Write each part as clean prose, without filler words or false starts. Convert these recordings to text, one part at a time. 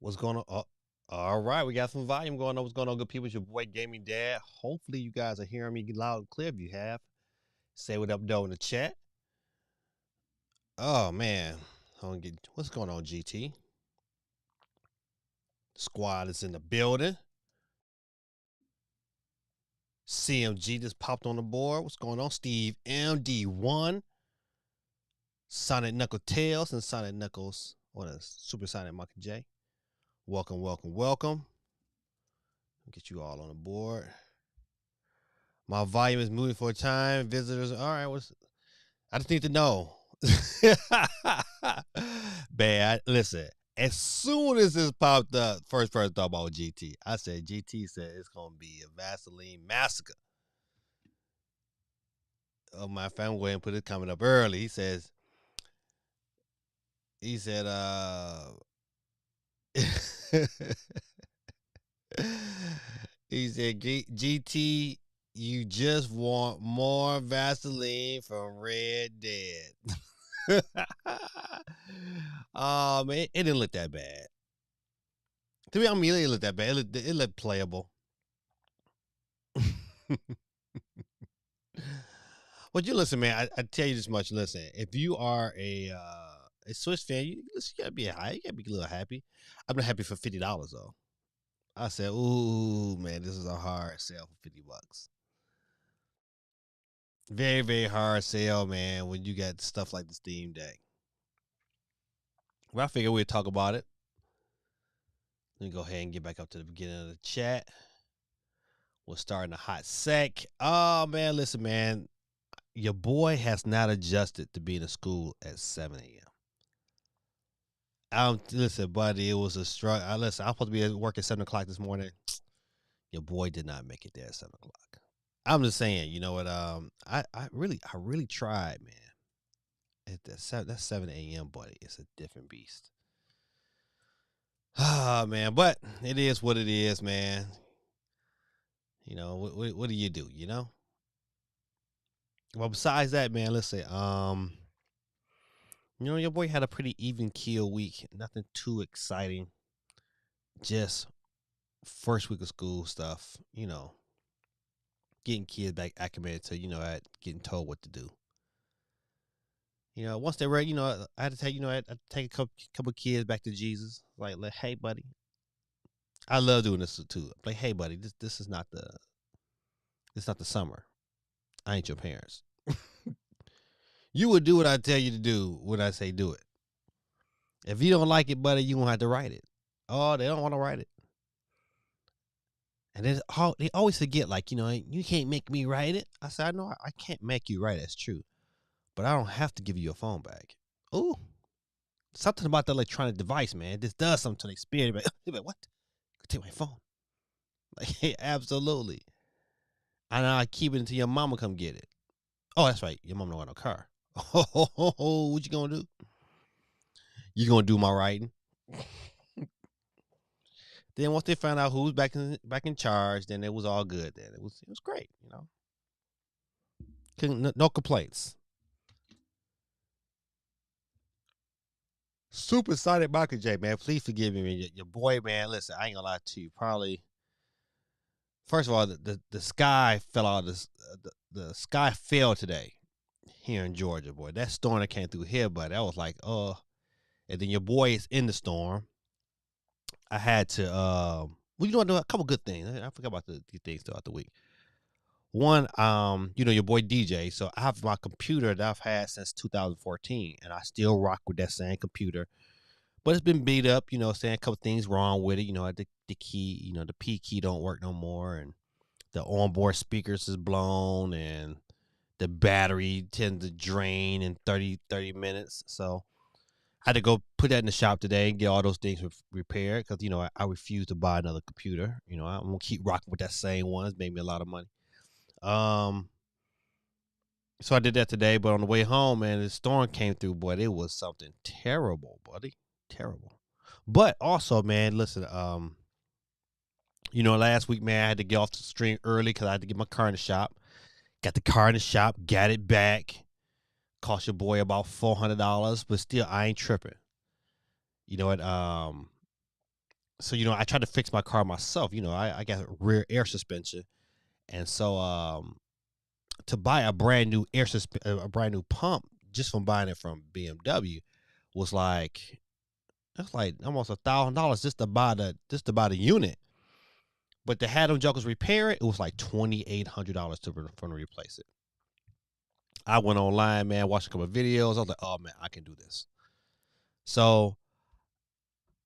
What's going on? All right, we got some volume going on. What's going on, good people? It's your boy Gaming Dad. Hopefully, you guys are hearing me loud and clear. If you have, say what up, though, in the chat. Oh man, what's going on, GT? Squad is in the building. CMG just popped on the board. What's going on, Steve MD1, Sonic Knuckle Tails, and Sonic Knuckles. What is Super Sonic Michael J? Welcome, welcome, welcome. Get you all on the board. My volume is moving for a time. Visitors, all right. I just need to know. Bad. Listen, as soon as this popped up, first person thought about GT. I said, GT said it's going to be a Vaseline massacre. Oh, my family went and put it coming up early. He said, he said, GT, you just want more Vaseline from Red Dead. Oh man, it didn't look that bad. To me, I mean, it didn't look that bad. It looked playable. But you listen, man. I tell you this much. Listen, if you are a Swiss fan, you gotta be high. You gotta be a little happy. I'm not happy for $50 though. I said, ooh, man, this is a hard sale for $50. Very, very hard sale, man, when you got stuff like the Steam Deck. Well, I figured we'd talk about it. Let me go ahead and get back up to the beginning of the chat. We'll start in a hot sec. Oh, man, listen, man. Your boy has not adjusted to being in school at 7 a.m. Listen, buddy, it was a struggle. Listen, I'm supposed to be at work at 7 o'clock this morning. Your boy did not make it there at 7 o'clock. I'm just saying, you know what? I really tried, man. At that 7 a.m., buddy, it's a different beast. Ah, man, but it is what it is, man. You know, what do? You know? Well, besides that, man, let's say, you know, your boy had a pretty even keel week. Nothing too exciting. Just first week of school stuff, you know, getting kids back acclimated to, you know, getting told what to do. You know, once they're ready, you know, I had to take, you know, I had to take a couple kids back to Jesus. Like, hey, buddy. I love doing this too. Like, hey, buddy, this is not the summer. I ain't your parents. You would do what I tell you to do when I say do it. If you don't like it, buddy, you won't have to write it. Oh, they don't want to write it. And they always forget, like, you know, you can't make me write it. I said, I know I can't make you write it. That's true. But I don't have to give you your phone back. Ooh. Something about the electronic device, man. This does something to their spirit. Like, what? Take my phone. Like, hey, absolutely. And I keep it until your mama come get it. Oh, that's right. Your mama don't want no car. Oh, what you gonna do? You gonna do my writing? Then once they found out who was back in charge, then it was all good. Then it was great, you know. No complaints. Super Sonic Michael J, man. Please forgive me, man. Your boy, man. Listen, I ain't gonna lie to you. Probably, first of all, the sky fell out. The sky fell today here in Georgia, boy. That storm that came through here, but that was like, and then your boy is in the storm. I had to, well, you know, do a couple good things. I forgot about the things throughout the week. One, you know, your boy DJ. So I have my computer that I've had since 2014, and I still rock with that same computer. But it's been beat up, you know, saying a couple things wrong with it. You know, the key, you know, the P key don't work no more, and the onboard speakers is blown, and the battery tends to drain in 30 minutes. So I had to go put that in the shop today and get all those things repaired because, you know, I refuse to buy another computer. You know, I'm going to keep rocking with that same one. It's made me a lot of money. So I did that today, but on the way home, man, the storm came through, but it was something terrible, buddy. Terrible. But also, man, listen, you know, last week, man, I had to get off the stream early because I had to get my car in the shop. Got the car in the shop, got it back. Cost your boy about $400, but still, I ain't tripping. You know what? So I tried to fix my car myself. I got rear air suspension, and so to buy a brand new a brand new pump just from buying it from BMW was like that's like almost $1,000 just to buy the unit. But to have them jokers repair it, it was like $2,800 to replace it. I went online, man, watched a couple of videos. I was like, oh man, I can do this. So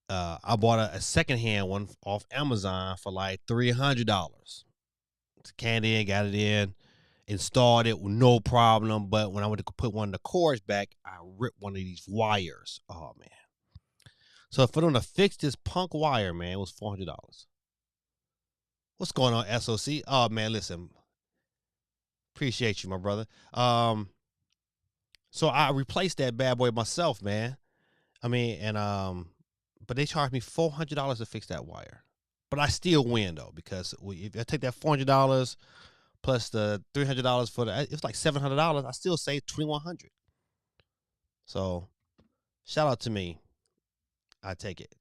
I bought a secondhand one off Amazon for like $300. Scanned in, got it in, installed it with no problem. But when I went to put one of the cords back, I ripped one of these wires. Oh man. So for them to fix this punk wire, man, it was $400. What's going on, SOC? Oh man, listen. Appreciate you, my brother. So I replaced that bad boy myself, man. I mean, but they charged me $400 to fix that wire. But I still win though, because if I take that $400 plus the $300 for it's like $700. I still save $2,100. So shout out to me. I take it.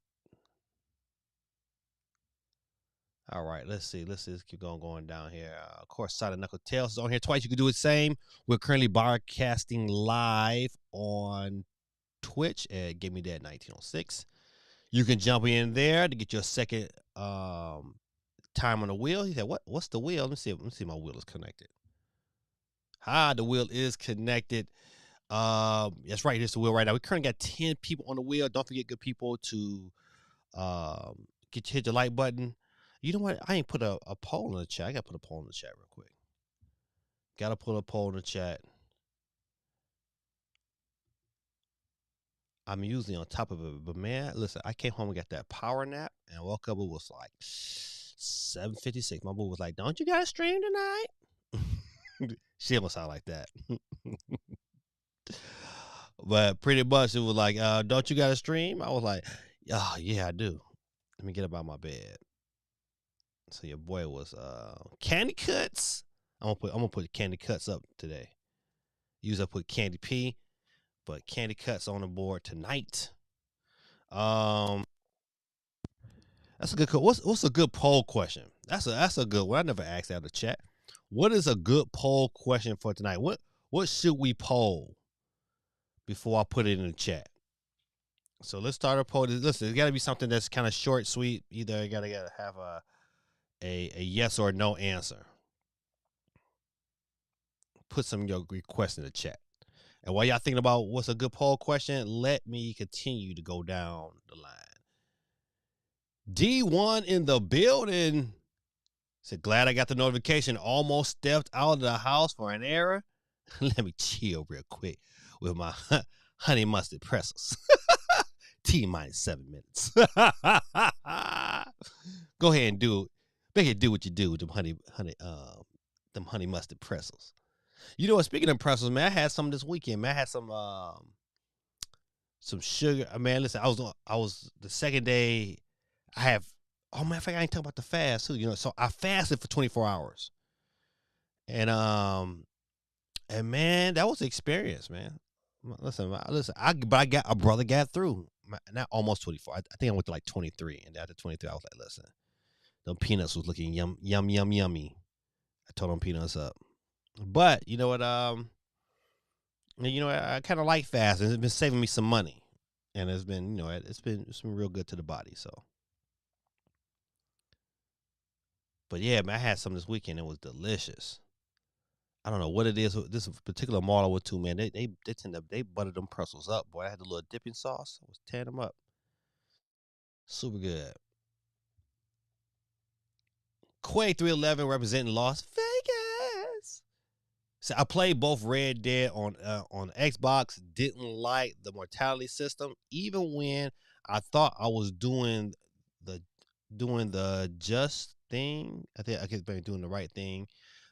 All right, let's see. Let's keep going down here. Of course, Side Knuckle Tales is on here twice. You can do the same. We're currently broadcasting live on Twitch at Give Me That 1906. You can jump in there to get your second time on the wheel. He said, What's the wheel? Let me see if my wheel is connected. The wheel is connected. That's right. Here's the wheel right now. We currently got 10 people on the wheel. Don't forget, good people, to hit the like button. You know what? I ain't put a poll in the chat. I got to put a poll in the chat real quick. Got to put a poll in the chat. I'm usually on top of it. But, man, listen, I came home and got that power nap, and woke up. It was like 7:56. My boo was like, don't you got to stream tonight? She almost sound like that. But pretty much it was like, don't you got to stream? I was like, oh, yeah, I do. Let me get up out my bed. So your boy was Candy Cuts. I'm gonna put Candy Cuts up today. Usually I put Candy P, but Candy Cuts on the board tonight. That's a good. What's a good poll question? That's a good one. I never asked that in the chat. What is a good poll question for tonight? What should we poll before I put it in the chat? So let's start a poll. Listen, it's got to be something that's kind of short, sweet. Either you gotta have a yes or no answer. Put some of your requests in the chat. And while y'all thinking about what's a good poll question, let me continue to go down the line. D1 in the building. Said, glad I got the notification. Almost stepped out of the house for an error. Let me chill real quick with my honey mustard pretzels. T-minus 7 minutes. Go ahead and do it. Make it do what you do with them honey mustard pretzels. You know what? Speaking of pretzels, man, I had some this weekend. Man, I had some sugar. Man, listen, I was the second day. I have. Oh man, I think I ain't talking about the fast too. So I fasted for 24 hours, and man, that was an experience, man. Listen. But I got a brother got through. Not almost 24. I think I went to like 23, and after 23, I was like, listen, them peanuts was looking yummy. I told them peanuts up. But you know what? I kind of like fasting. It's been saving me some money, and it's been, it's been real good to the body. So, but yeah, man, I had some this weekend. It was delicious. I don't know what it is. This particular model with two, man. They buttered them pretzels up, boy. I had the little dipping sauce. I was tearing them up. Super good. Quay 311 representing Las Vegas. So I played both Red Dead on Xbox. Didn't like the mortality system, even when I thought I was doing the just thing. I think I kept doing the right thing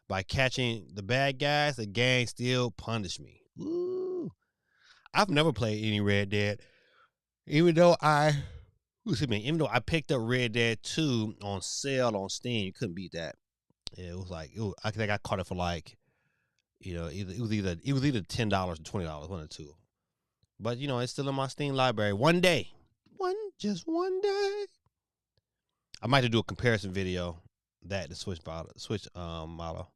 by catching the bad guys. The gang still punished me. Ooh. I've never played any Red Dead, even though I picked up Red Dead 2 on sale on Steam. You couldn't beat that. It was like I think I caught it for like, it was either $10 or $20, one or two. But it's still in my Steam library. Just one day, I might have to do a comparison video that the Switch model.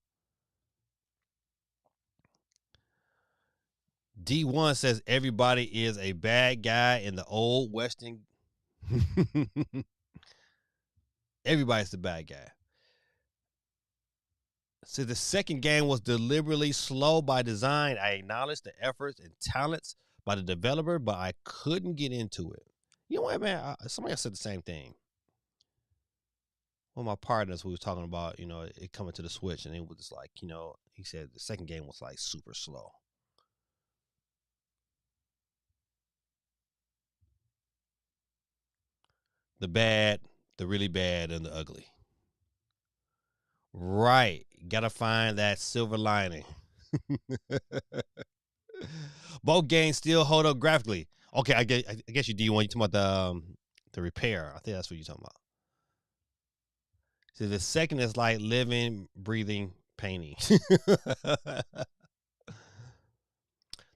D1 says everybody is a bad guy in the old Western. Everybody's the bad guy. So the second game was deliberately slow by design. I acknowledge the efforts and talents by the developer, but I couldn't get into it. You know what, man? Somebody else said the same thing. One of my partners, we was talking about, it coming to the Switch, and it was just like, he said the second game was like super slow. The bad, the really bad, and the ugly. Right. Gotta find that silver lining. Both games still hold up graphically. Okay, I guess you D1. You talking about the repair? I think that's what you're talking about. So the second is like living, breathing, painting.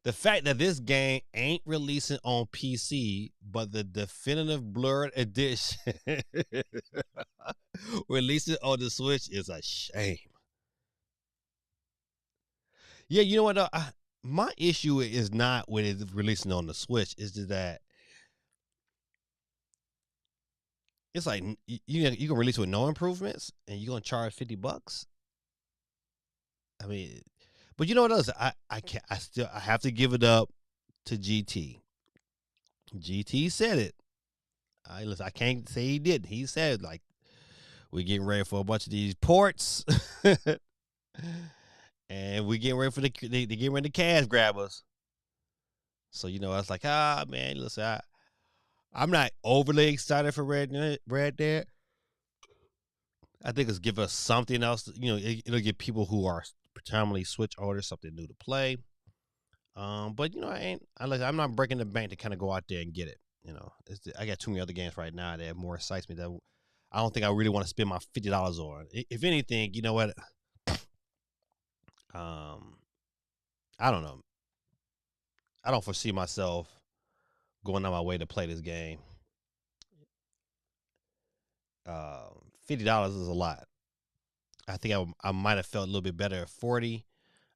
The fact that this game ain't releasing on PC, but the definitive blurred edition releasing on the Switch is a shame. Yeah, you know what? My issue is not with it releasing on the Switch. It's just that it's like you can release with no improvements, and you're gonna charge $50. I mean, but you know what else? I have to give it up to GT. GT said it. Listen, I can't say he didn't. He said like we're getting ready for a bunch of these ports, and we're getting ready for the getting ready to cash grabbers. So I was like, man, listen, I'm not overly excited for Red Dead. I think it's give us something else. It'll give people who are predominantly Switch owners something new to play. But I'm not breaking the bank to kind of go out there and get it. I got too many other games right now that more excites me that I don't think I really want to spend my $50 on. If anything, you know what? I don't know. I don't foresee myself going on my way to play this game. $50 is a lot. I think I might have felt a little bit better at 40.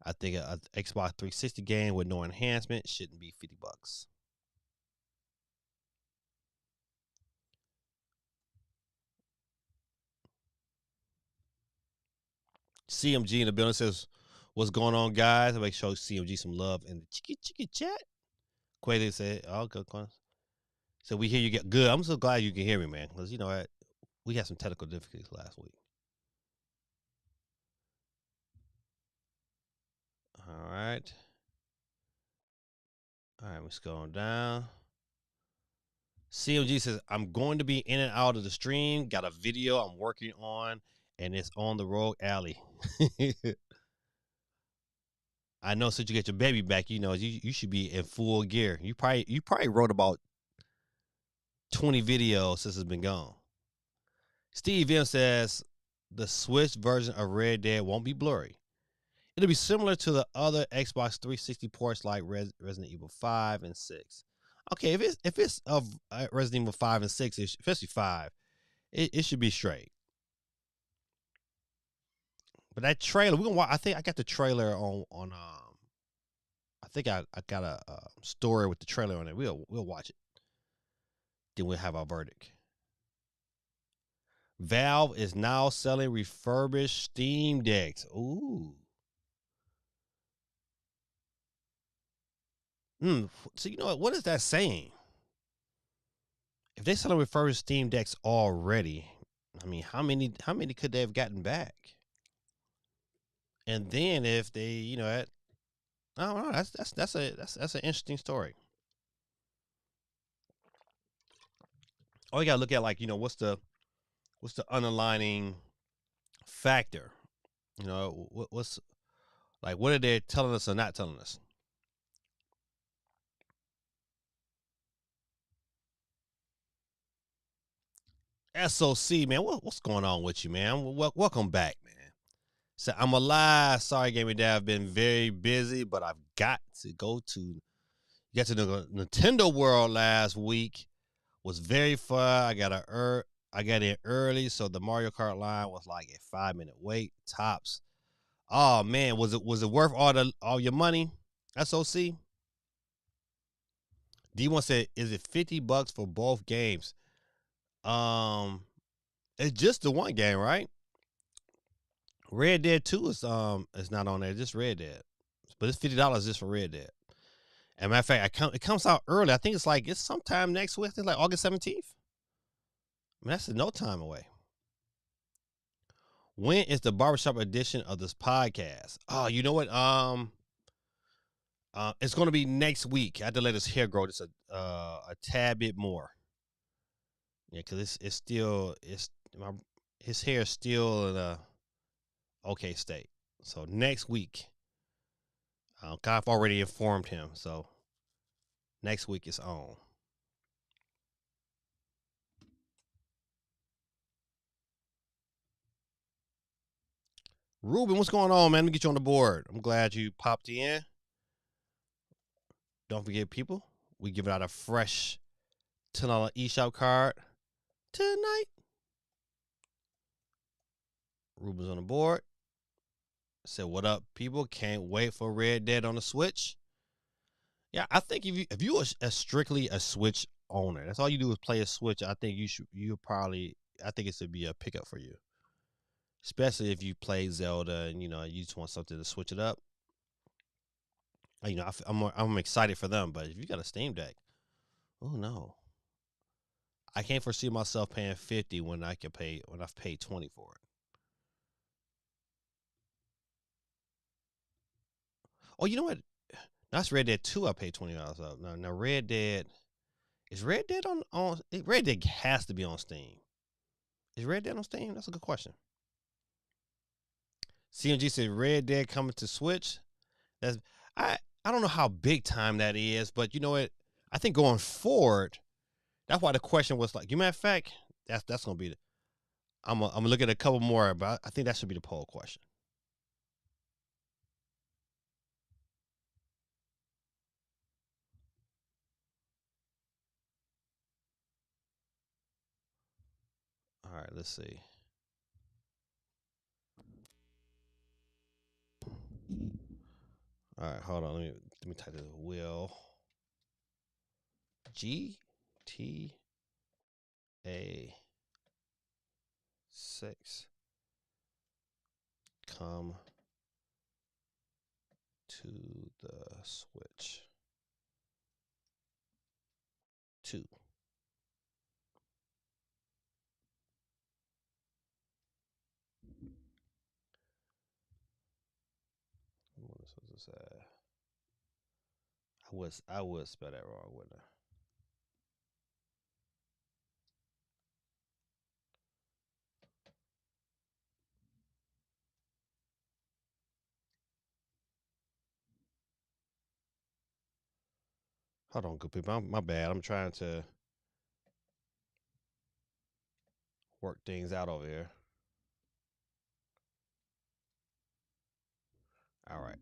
I think an Xbox 360 game with no enhancement shouldn't be $50. CMG in the building says, "What's going on, guys?" I make sure CMG some love in the chicky chat. Quay said, "Oh, good." So we hear you get good. I'm so glad you can hear me, man, because we had some technical difficulties last week. All right. Let's go down. CMG says, "I'm going to be in and out of the stream. Got a video I'm working on, and it's on the road alley." I know since you get your baby back, you should be in full gear. You probably wrote about 20 videos since it's been gone. Steve M says the Switch version of Red Dead won't be blurry. It'll be similar to the other Xbox 360 ports like Resident Evil 5 and 6. Okay, if it's of Resident Evil 5 and 6, especially 5, it should be straight. But that trailer, we're gonna watch. I think I got the trailer on I think I got a story with the trailer on it. We'll watch it. Then we'll have our verdict. Valve is now selling refurbished Steam Decks. Ooh. So you know what? What is that saying? If they selling refurbished Steam Decks already, I mean, how many could they have gotten back? And then if they, I don't know. That's an interesting story. Oh, you gotta look at what's the underlining factor? What's like what are they telling us or not telling us? SOC, man, what's going on with you, man? Welcome back, man. So I'm alive. Sorry, Gaming Dad. I've been very busy, but I've got to go to the Nintendo World last week. Was very fun. I got a I got in early, so the Mario Kart line was like a 5 minute wait tops. Oh man, was it worth all your money? SOC. D1 said, "Is it $50 for both games?" Um, it's just the one game, right? Red Dead 2 is not on there, just Red Dead. But it's $50 just for Red Dead. And matter of fact, it comes out early. I think it's sometime next week. It's like August 17th. I mean, that's no time away. When is the barbershop edition of this podcast? Oh, you know what? It's gonna be next week. I had to let his hair grow just a tad bit more. Yeah, because it's still his hair is still in a okay state. So next week, I've already informed him. So next week is on. Ruben, what's going on, man? Let me get you on the board. I'm glad you popped in. Don't forget, people, we give out a fresh $10 eShop card tonight. Ruben's on the board. Said, "What up, people? Can't wait for Red Dead on the Switch." Yeah, I think if you are strictly a Switch owner, that's all you do is play a Switch. I think you probably I think it should be a pickup for you, especially if you play Zelda and you just want something to switch it up. I'm excited for them, but if you got a Steam Deck, oh no, I can't foresee myself paying 50 when I've paid 20 for it. Oh, you know what? That's Red Dead 2. I paid $20 up. Now Red Dead is Red Dead on Red Dead has to be on Steam. Is Red Dead on Steam? That's a good question. CMG said Red Dead coming to Switch. That's I don't know how big time that is, but you know what? I think going forward, that's why the question was like, you matter of fact, that's gonna be the I'm gonna look at a couple more, but I think that should be the poll question. All right, let's see. All right, hold on. Let me type this. Will GTA 6 come to the Switch 2? What was this? I would spell that wrong, wouldn't I? Hold on, good people. My bad. I'm trying to work things out over here. All right.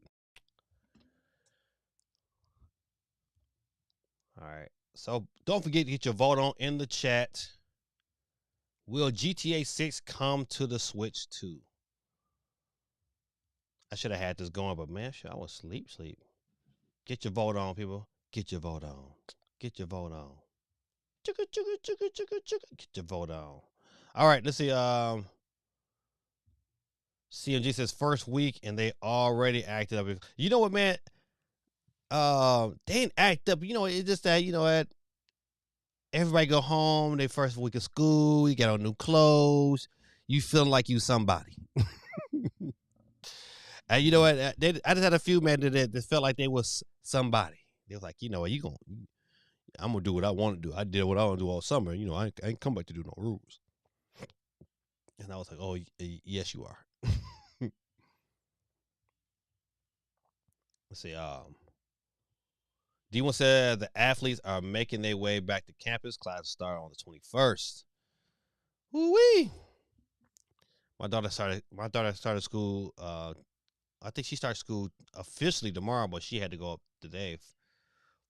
All right. So don't forget to get your vote on in the chat. Will GTA 6 come to the Switch 2? I should have had this going, but man, shit, I was sleep. Get your vote on, people. Get your vote on. Get your vote on. Get your vote on. All right, let's see. CMG says first week and they already acted up. You know what, man? They didn't act up. It's just that what everybody go home. Their first week of school. You get on new clothes. You feeling like you somebody. And you know what? I just had a few men that felt like they was somebody. They was like, what, I'm gonna do what I want to do. I did what I want to do all summer. I ain't come back to do no rules. And I was like, oh, yes, you are. Let's see. D1 said the athletes are making their way back to campus. Class start on the 21st. Woo-wee. My daughter started school. I think she started school officially tomorrow, but she had to go up today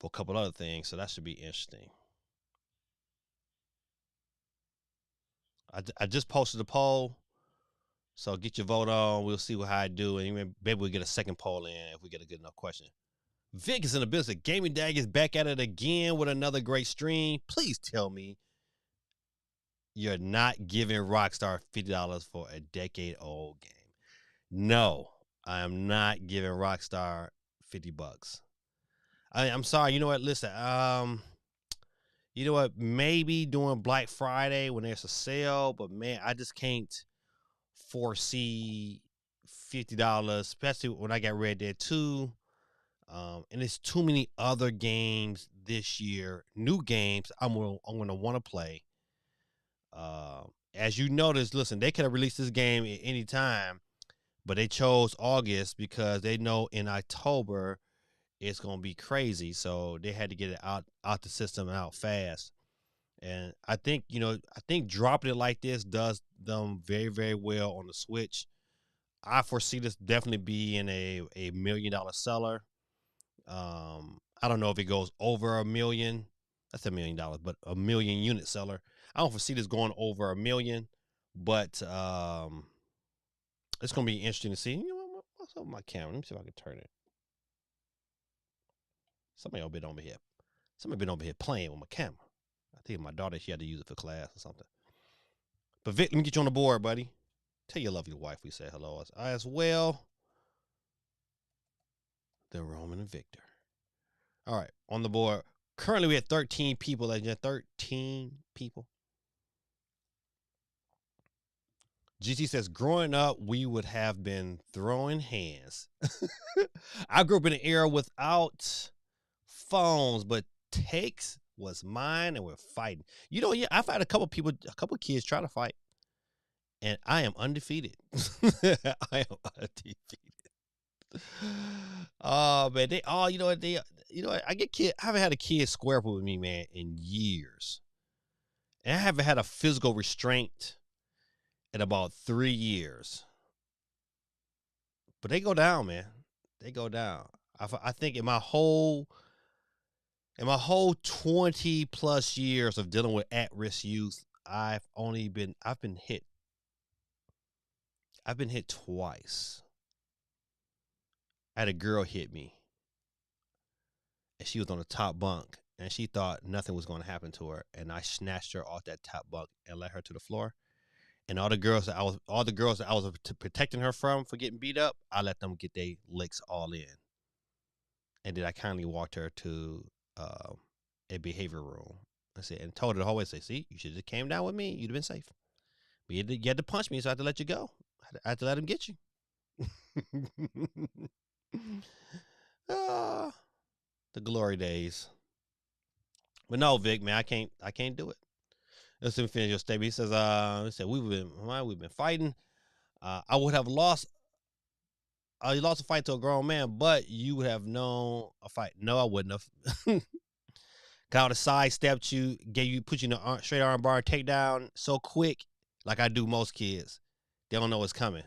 for a couple other things. So that should be interesting. I just posted the poll, so get your vote on. We'll see how I do, and maybe we'll get a second poll in if we get a good enough question. Vic is in the business. Gaming Dag is back at it again with another great stream. Please tell me you're not giving Rockstar $50 for a decade-old game. No, I am not giving Rockstar $50. I'm sorry. You know what? Listen. You know what? Maybe during Black Friday when there's a sale, but man, I just can't foresee $50, especially when I got Red Dead 2. And there's too many other games this year, new games I'm gonna want to play. As you notice, listen, they could have released this game at any time, but they chose August because they know in October it's gonna be crazy. So they had to get it out the system and out fast. And I think dropping it like this does them very, very well on the Switch. I foresee this definitely being a $1 million seller. I don't know if it goes over 1 million. That's $1 million, but a 1 million unit seller. I don't foresee this going over 1 million, but it's gonna be interesting to see. You know, what's up with my camera? Let me see if I can turn it. Somebody been over here. Somebody been over here playing with my camera. I think my daughter, she had to use it for class or something. But Vic, let me get you on the board, buddy. Tell your lovely wife we say hello as well. The Roman and Victor. All right, on the board. Currently, we have 13 people. 13 people. GT says, growing up, we would have been throwing hands. I grew up in an era without phones, but takes was mine, and we're fighting. You know, yeah, I've had a couple kids try to fight, and I am undefeated. I am undefeated. Oh man, you know what, I haven't had a kid square up with me, man, in years. And I haven't had a physical restraint in about 3 years. But they go down, man. They go down. I think in my whole 20 plus years of dealing with at-risk youth, I've been hit. I've been hit twice. I had a girl hit me, and she was on the top bunk, and she thought nothing was going to happen to her, and I snatched her off that top bunk and let her to the floor. And all the girls that I was protecting her from for getting beat up, I let them get their licks all in. And then I kindly walked her to a behavior room. I said, and told her the whole way, see, you should have just came down with me. You'd have been safe. But you had to punch me, so I had to let you go. I had to let him get you. The glory days. But no, Vic, man, I can't do it. Let's finish your statement. He said we've been fighting. I would have lost. You lost a fight to a grown man, but you would have known a fight. No, I wouldn't have. I would have sidestepped you, put you in a straight arm bar takedown so quick, like I do most kids. They don't know what's coming,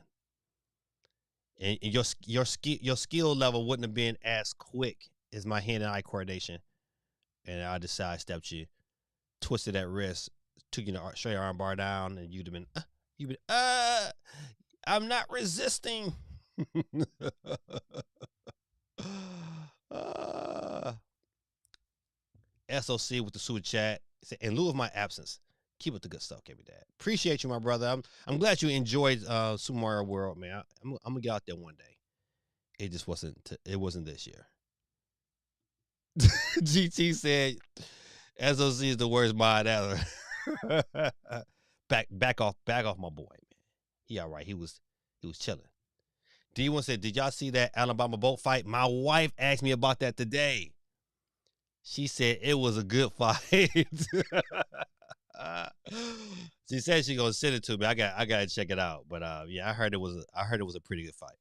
and your skill level wouldn't have been as quick as my hand and eye coordination. And I just sidestepped you, twisted that wrist, took you in a straight arm bar down, and you'd have been I'm not resisting. SOC with the super chat. In lieu of my absence, keep up the good stuff, KB Dad. Appreciate you, my brother. I'm glad you enjoyed Super Mario World, man. I'm gonna get out there one day. It just wasn't. It wasn't this year. GT said, "SOC is the worst mod ever." back off, my boy, man. He all right. He was chilling. D1 said, "Did y'all see that Alabama boat fight?" My wife asked me about that today. She said it was a good fight. She said she's gonna send it to me. I gotta check it out. But yeah, I heard it was a pretty good fight.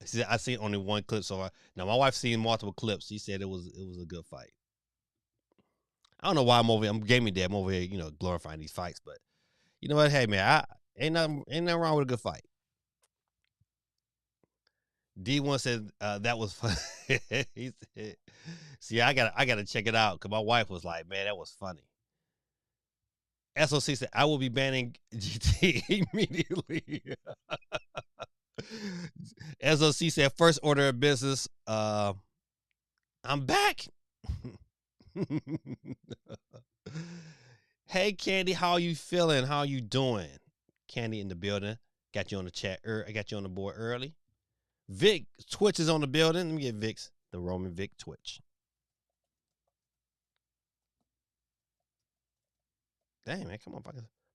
She said I seen only one clip, so now my wife's seen multiple clips. She said it was a good fight. I don't know why I'm over here. I'm gaming dad. I'm over here, glorifying these fights. But you know what? Hey man, ain't nothing wrong with a good fight. D1 said that was fun. He said, "See, I gotta check it out," because my wife was like, "Man, that was funny." SOC said, I will be banning GT immediately. SOC said, first order of business, I'm back. Hey, Candy, how you feeling? How you doing? Candy in the building. Got you on the chat. I got you on the board early. Vic Twitch is on the building. Let me get Vic's, the Roman Vic Twitch. Dang, man, come on.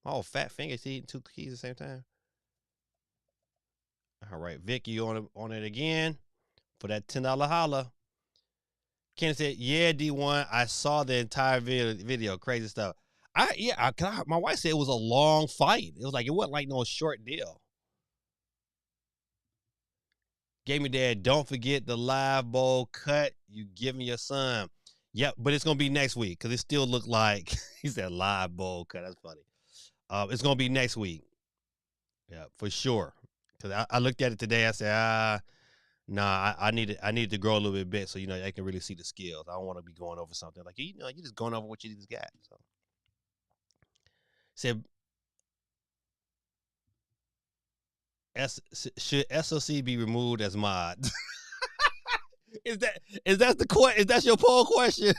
My old fat fingers eating 2 keys at the same time. All right, Vic, you on it again for that $10 holla. Ken said, "Yeah, D1, I saw the entire video. Crazy stuff. My wife said it was a long fight. It was like it wasn't like no short deal. Gave me dad. Don't forget the live bowl cut you giving your son. Yep, but it's gonna be next week because it still looked like he said live bowl cut. That's funny. It's gonna be next week. Yeah, for sure. Because I looked at it today. I said, nah, I need to grow a little bit so I can really see the skills. I don't want to be going over something like you're just going over what you just got. So said, should SOC be removed as mod? is that your poll question?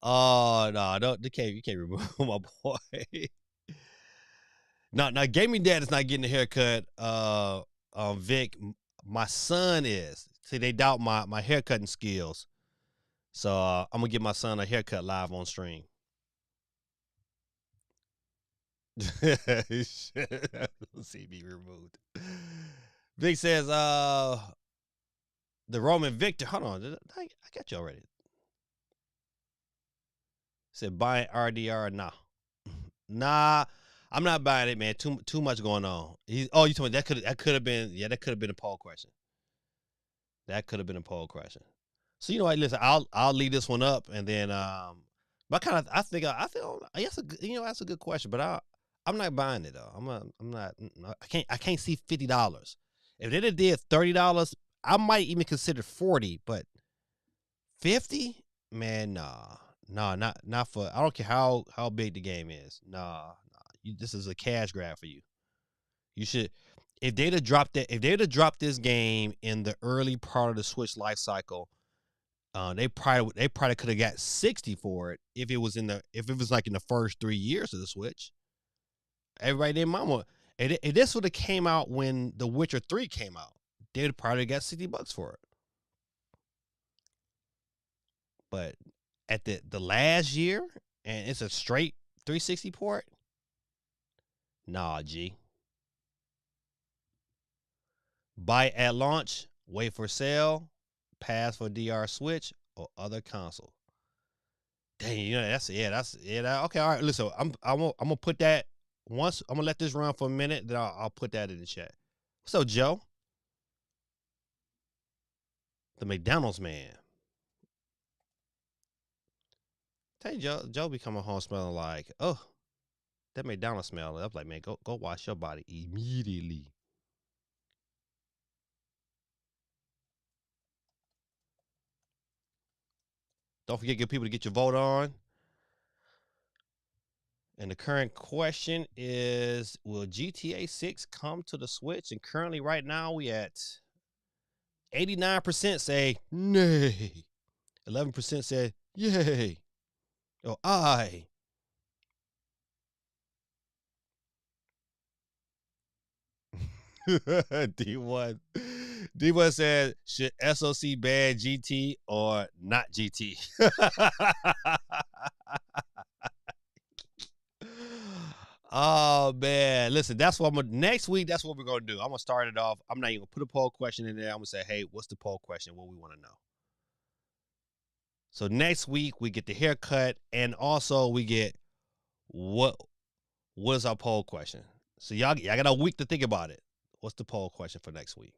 Oh no, you can't remove my boy. No, Gaming Dad is not getting a haircut. Vic, my son is. See, they doubt my haircutting skills. So I'm gonna give my son a haircut live on stream. See me removed. Vic says, the Roman Victor. Hold on, I got you already. Said buying RDR, nah. I'm not buying it, man. Too much going on. You told me that could have been a poll question. That could have been a poll question. So listen, I'll leave this one up, and then but I think that's a good question, but I'm not buying it though. I'm not. I can't see $50. If they did $30, I might even consider 40, but 50, man, nah, not for. I don't care how big the game is. Nah. This is a cash grab for you. You should, if they'd have dropped this game in the early part of the Switch life cycle, they probably could have got 60 for it if it was like in the first 3 years of the Switch. Everybody, their mama, if this would have came out when The Witcher 3 came out, they'd probably got $60 for it. But at the last year, and it's a straight 360 port. Nah, G. Buy at launch, wait for sale, pass for DR Switch or other console. Dang, okay. All right, listen, I'm gonna put that once. I'm gonna let this run for a minute, then I'll put that in the chat. What's up, Joe? The McDonald's man. Tell you, Joe be coming home smelling like, oh, that McDonald's smell. I'm like, man, go wash your body immediately. Don't forget, get people to get your vote on. And the current question is, will GTA 6 come to the Switch? And currently, right now, we at 89% say nay. 11% said yay. Or I. D1 said, should SOC ban GT or not GT? Oh man, listen, next week. That's what we're gonna do. I'm gonna start it off. I'm not even gonna put a poll question in there. I'm gonna say, hey, what's the poll question? What we want to know. So next week we get the haircut, and also we get what is our poll question. So y'all got a week to think about it. What's the poll question for next week?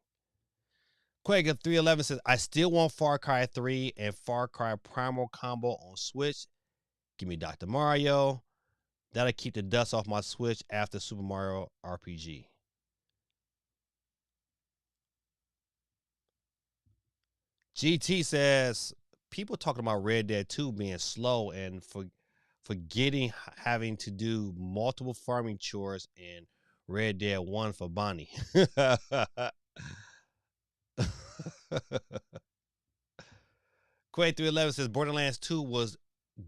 Quaker 311 says, I still want Far Cry 3 and Far Cry Primal Combo on Switch. Give me Dr. Mario. That'll keep the dust off my Switch after Super Mario RPG. GT says, people talking about Red Dead 2 being slow and forgetting having to do multiple farming chores in Red Dead 1 for Bonnie. Quake 311 says Borderlands 2 was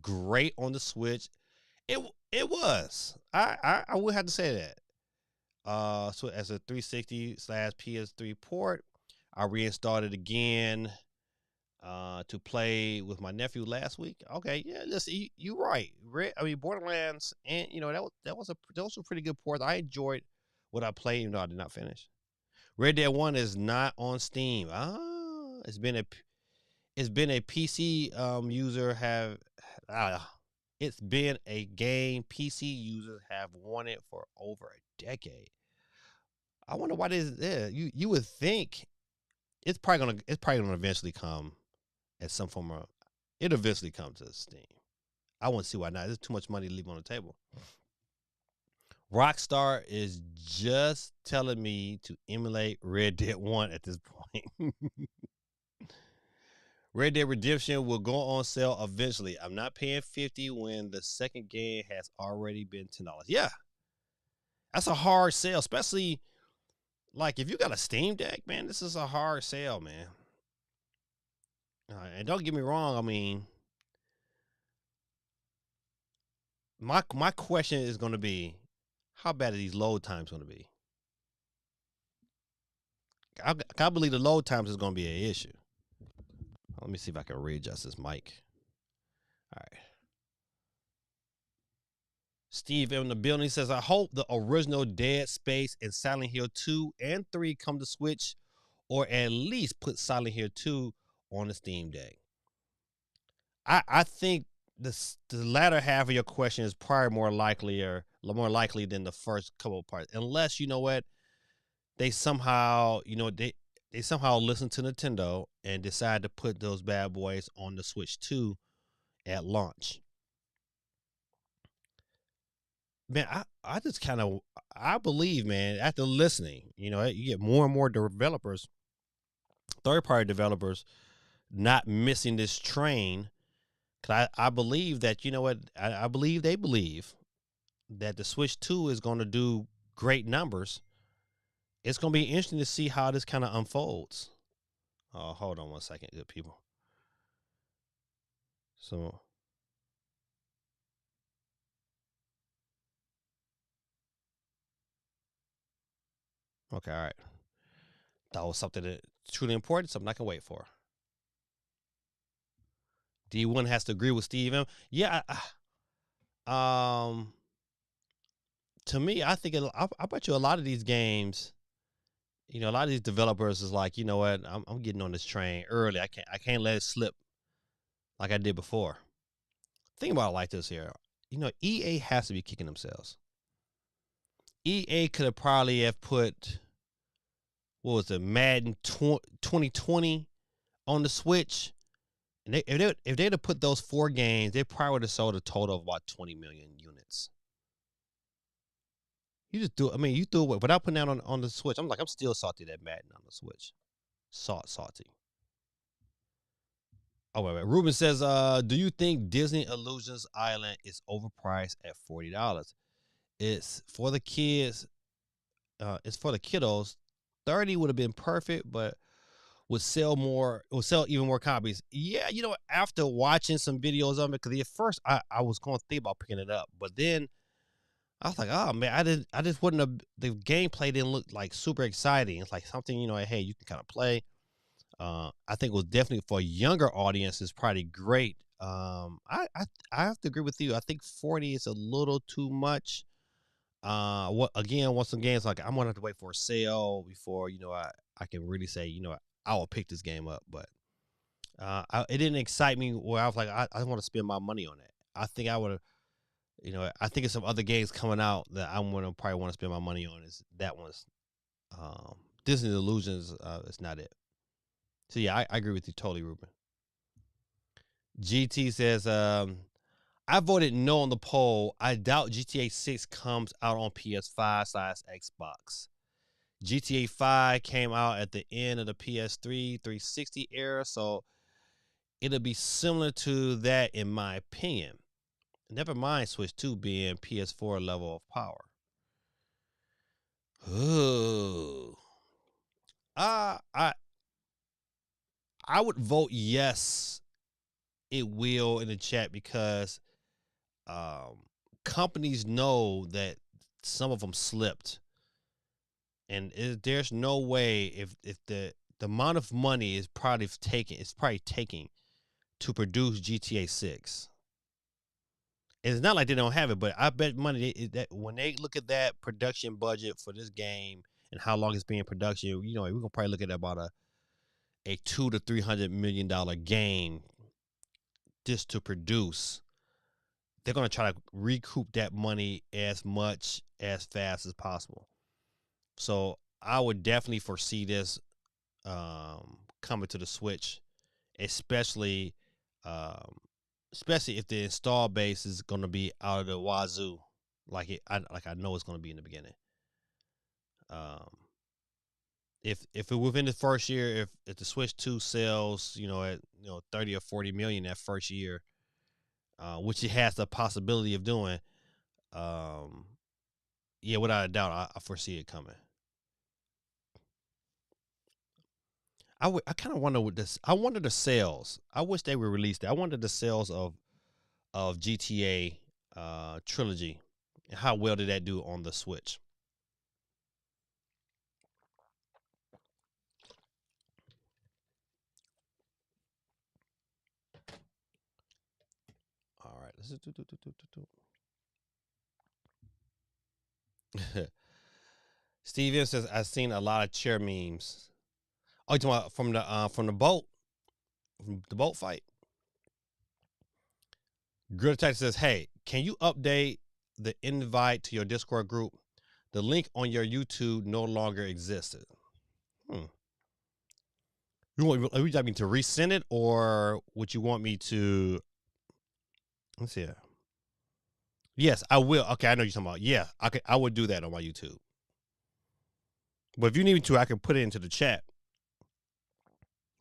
great on the Switch. It was. I would have to say that. So as a 360 slash PS3 port, I reinstalled it again to play with my nephew last week. Okay, yeah, listen, you right. I mean, Borderlands, and those were pretty good ports. I enjoyed what I played, even though I did not finish. Red Dead 1 is not on Steam. It's been a PC user have it's been a game PC users have wanted for over a decade. I wonder why this is there. You would think it's probably gonna eventually come at some form of it'll eventually come to Steam. I wouldn't see why not. There's too much money to leave on the table. Rockstar is just telling me to emulate Red Dead 1 at this point. Red Dead Redemption will go on sale eventually. I'm not paying $50 when the second game has already been $10. Yeah. That's a hard sale, especially like if you got a Steam Deck, man, this is a hard sale, man. And don't get me wrong, I mean, my question is going to be, how bad are these load times going to be? I believe the load times is going to be an issue. Let me see if I can readjust this mic. All right. Steve in the building says, I hope the original Dead Space and Silent Hill 2 and 3 come to Switch, or at least put Silent Hill 2 on the Steam Deck. I think the latter half of your question is probably more likely than the first couple of parts, unless you know what they somehow they somehow listen to Nintendo and decide to put those bad boys on the Switch 2 at launch. Man, I just kind of I believe, man, after listening, you get more and more developers, third-party developers, not missing this train. Cause I believe that I believe they believe that the Switch 2 is going to do great numbers. It's going to be interesting to see how this kind of unfolds. Oh, hold on one second, good people. So, okay, all right. That was something that truly important, something I can wait for. D1 has to agree with Steve M. Yeah, to me, I think I bet you a lot of these games, a lot of these developers is like, you know what, I'm getting on this train early. I can't let it slip like I did before. Think about it like this here. EA has to be kicking themselves. EA could have probably have put, what was it, Madden 2020 on the Switch. And if they'd have put those 4 games, they probably would have sold a total of about 20 million units. You just do it. I mean, you threw it without putting that on the Switch. I'm still salty that Madden on the Switch. Salty. Oh, wait. Ruben says, do you think Disney Illusions Island is overpriced at $40? It's for the kids. It's for the kiddos. 30 would have been perfect, but would sell even more copies. Yeah, after watching some videos of it, because at first I was going to think about picking it up, but then I was like, oh man, I just wouldn't have. The gameplay didn't look like super exciting. It's like something hey, you can kind of play. I think it was definitely for a younger audience. It's probably great. I have to agree with you. I think 40 is a little too much. Once again, it's like I'm gonna have to wait for a sale before I can really say I will pick this game up. But it didn't excite me where I was like I want to spend my money on it. I think I would have. I think it's some other games coming out that I'm gonna probably want to spend my money on. Is that one's Disney Illusions? It's not it. So yeah, I agree with you totally, Ruben. GT says, I voted no on the poll. I doubt GTA 6 comes out on PS5/Xbox. GTA 5 came out at the end of the PS3 360 era, so it'll be similar to that in my opinion. Never mind Switch 2 being PS4 level of power. Ooh. I would vote yes, it will in the chat because companies know that some of them slipped, and there's no way if the amount of money is probably taking to produce GTA 6. It's not like they don't have it, but I bet money that when they look at that production budget for this game and how long it's been in production, we're gonna probably look at about a $200 to $300 million game just to produce. They're gonna try to recoup that money as fast as possible. So I would definitely foresee this coming to the Switch, especially um, especially if the install base is going to be out of the wazoo, I know it's going to be in the beginning. If it within the first year, if the Switch 2 sells, at 30 or 40 million that first year, which it has the possibility of doing, yeah, without a doubt, I foresee it coming. I kind of wonder what this. I wonder the sales. I wish they would release that. I wonder the sales of GTA trilogy and how well did that do on the Switch. All right, let's do. Steve M says I've seen a lot of chair memes. Oh, you talking about from the boat, from the boat fight? Grill Tech says, "Hey, can you update the invite to your Discord group? The link on your YouTube no longer existed." Are you want me to resend it, or would you want me to? Let's see. Yes, I will. Okay, I know you're talking about. Yeah, I would do that on my YouTube. But if you need me to, I can put it into the chat.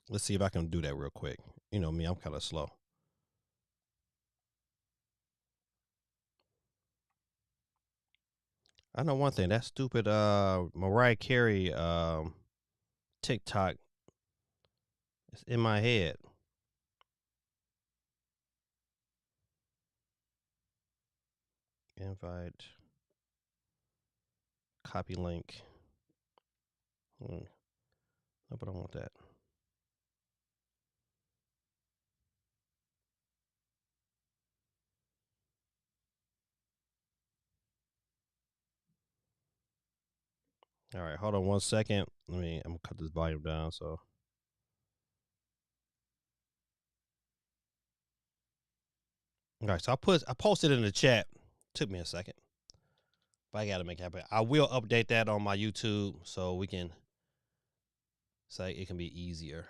Let's see if I can do that real quick. You know me, I'm kind of slow. I know one thing. That stupid Mariah Carey TikTok is in my head. Invite. Copy link. No, but I want that. All right, hold on 1 second. I'm gonna cut this volume down. So, all right, so I posted it in the chat. Took me a second, but I gotta make it happen. I will update that on my YouTube so we can say it can be easier.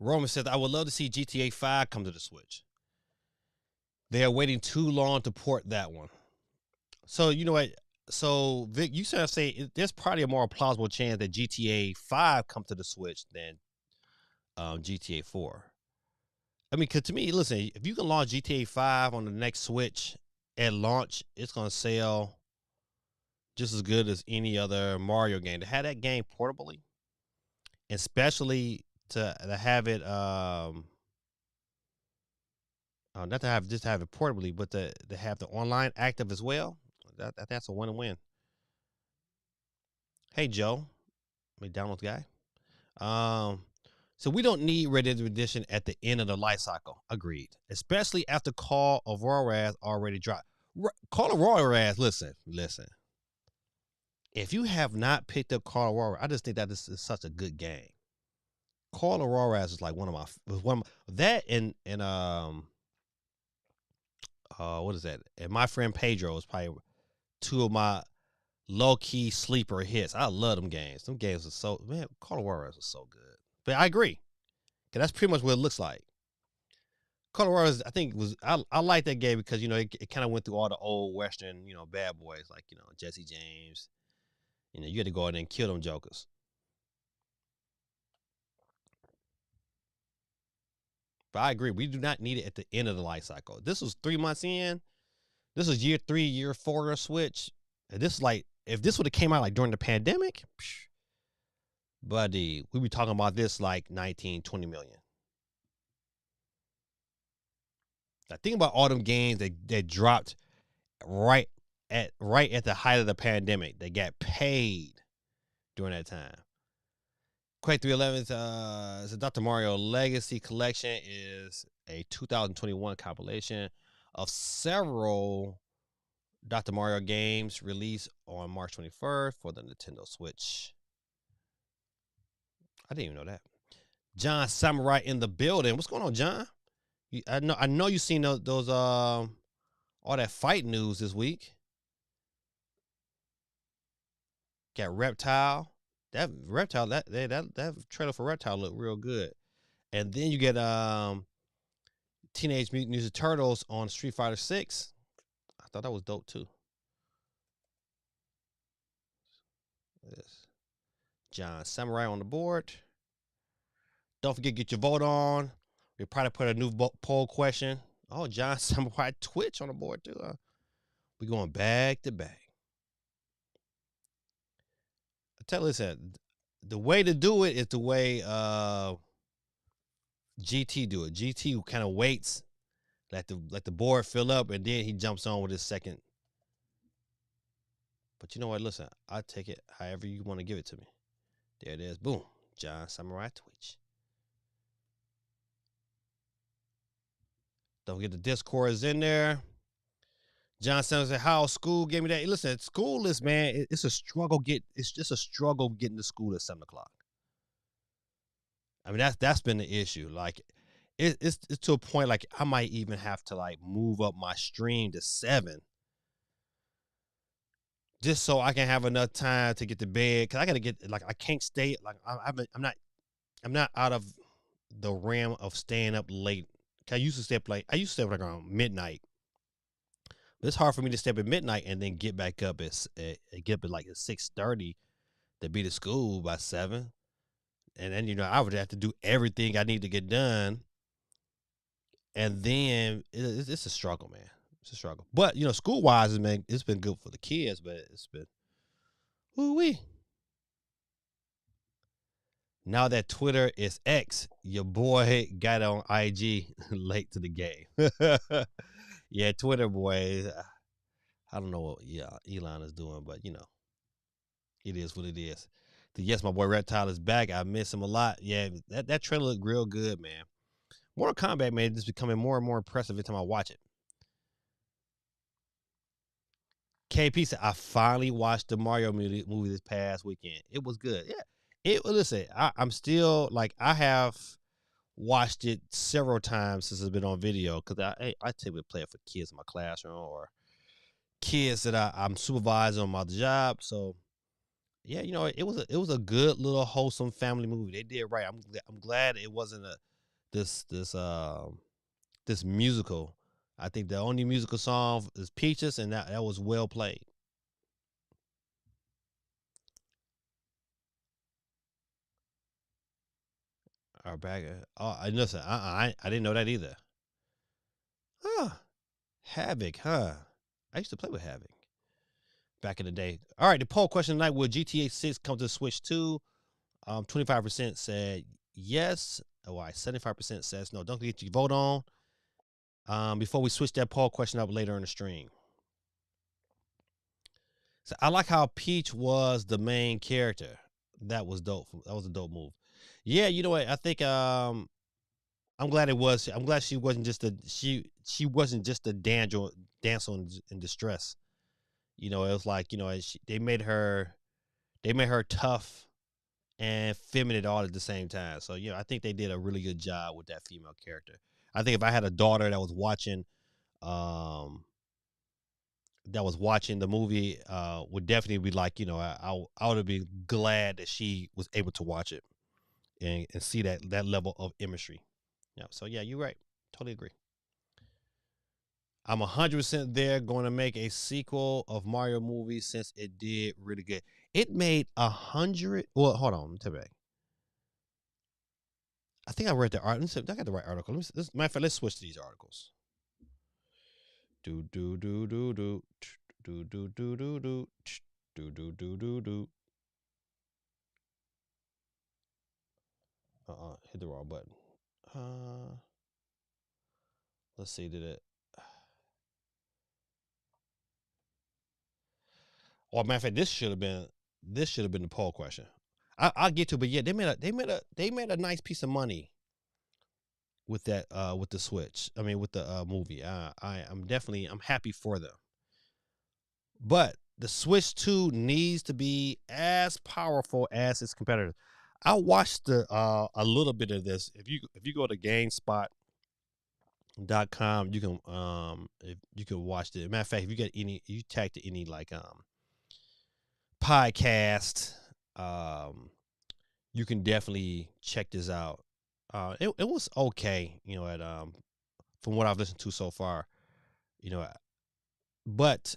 Roman says, I would love to see GTA 5 come to the Switch. They are waiting too long to port that one. So, you know what? So, Vic, you said there's probably a more plausible chance that GTA 5 comes to the Switch than GTA 4. I mean, because to me, listen, if you can launch GTA 5 on the next Switch at launch, it's going to sell just as good as any other Mario game. To have that game portably, especially to have it not to have just have it portably, but to have the online active as well. That's a win-win. Hey Joe, McDonald's guy. So we don't need Red Dead Redemption at the end of the life cycle. Agreed. Especially after Call of Juarez already dropped. Call of Juarez. Listen. If you have not picked up Call of Juarez, I just think that this is such a good game. Call of Juarez is like one of my that and what is that? And My Friend Pedro is probably two of my low key sleeper hits. I love them games. Them games are so Call of Juarez is so good. But I agree. Cause that's pretty much what it looks like. Call of Juarez, I think I like that game because it kind of went through all the old Western bad boys like Jesse James, You had to go in there and kill them jokers. But I agree, we do not need it at the end of the life cycle. This was 3 months in. This is year 3, year 4 switch. And this is like, if this would have came out like during the pandemic, buddy, we be talking about this like 19, 20 million. I think about all them games that dropped right at the height of the pandemic. They got paid during that time. Quake 311's the Dr. Mario Legacy Collection is a 2021 compilation of several Dr. Mario games released on March 21st for the Nintendo Switch. I didn't even know that. John Samurai in the building. What's going on, John? I know you seen those all that fight news this week. Got Reptile. That Reptile, that trailer for Reptile looked real good. And then you get Teenage Mutant Ninja Turtles on Street Fighter 6. I thought that was dope too. Yes. John Samurai on the board. Don't forget to get your vote on. We probably put a new poll question. Oh, John Samurai Twitch on the board too. We going back to back. I tell you this, the way to do it is the way GT do it. GT kind of waits, let the board fill up, and then he jumps on with his second. But you know what? Listen, I take it however you want to give it to me. There it is. Boom. John Samurai Twitch. Don't forget the Discord is in there. John Sanders said, "How school gave me that." Listen, school is, man, it's a struggle. It's just a struggle getting to school at 7:00. I mean, that's been the issue. Like, it's to a point like I might even have to like move up my stream to 7, just so I can have enough time to get to bed. Cause I gotta get, like, I can't stay, like, I'm not out of the realm of staying up late. I used to stay up like around midnight. But it's hard for me to stay up at midnight and then get back up at like at 6:30 to be to school by 7. And then, I would have to do everything I need to get done. And then it's a struggle, man. It's a struggle. But, school wise, it's been good for the kids, but it's been, woo-wee. Now that Twitter is X, your boy got on IG late to the game. Yeah, Twitter boy. I don't know what Elon is doing, but it is what it is. Yes, my boy Reptile is back. I miss him a lot. Yeah, that trailer looked real good, man. Mortal Kombat, man, is becoming more and more impressive every time I watch it. KP said, I finally watched the Mario movie this past weekend. It was good. Yeah. Listen, I'm still, like, I have watched it several times since it's been on video, because I typically play it for kids in my classroom or kids that I'm supervising on my job. So yeah, it was a good little wholesome family movie. They did right. I'm glad it wasn't this musical. I think the only musical song is Peaches, and that was well played. Our back. Oh, listen, I didn't know that either. Huh. Havoc, huh? I used to play with Havoc back in the day. All right, the poll question tonight: will GTA 6 come to Switch 2? 25% said yes. Oh, 75% says no. Don't forget to vote on before we switch that poll question up later in the stream. So I like how Peach was the main character. That was dope. That was a dope move. Yeah, you know what? I think I'm glad it was. I'm glad she wasn't just she wasn't just a damsel in distress. It was like, they made her tough and feminine all at the same time. So I think they did a really good job with that female character. I think if I had a daughter that was watching the movie, would definitely be like, I would have been glad that she was able to watch it and see that level of imagery. Yeah. So yeah, you're right. Totally agree. I'm 100% there, going to make a sequel of Mario movie since it did really good. It made 100. Well, hold on. Let me tell you. I think I read the article. I got the right article. Matter of fact, let's switch to these articles. Do do do do do do do do do do do do do do do. Hit the wrong button. Let's see. Did it? Or matter of fact, this should have been the poll question. I'll get to, but yeah, they made a nice piece of money with that with the Switch. I mean, with the movie. I'm happy for them. But the Switch 2 needs to be as powerful as its competitors. I watched a little bit of this. If you go to GameSpot.com, you can if you can watch it. Matter of fact, if you tag to any like podcast, you can definitely check this out. It was okay, at from what I've listened to so far, you know, but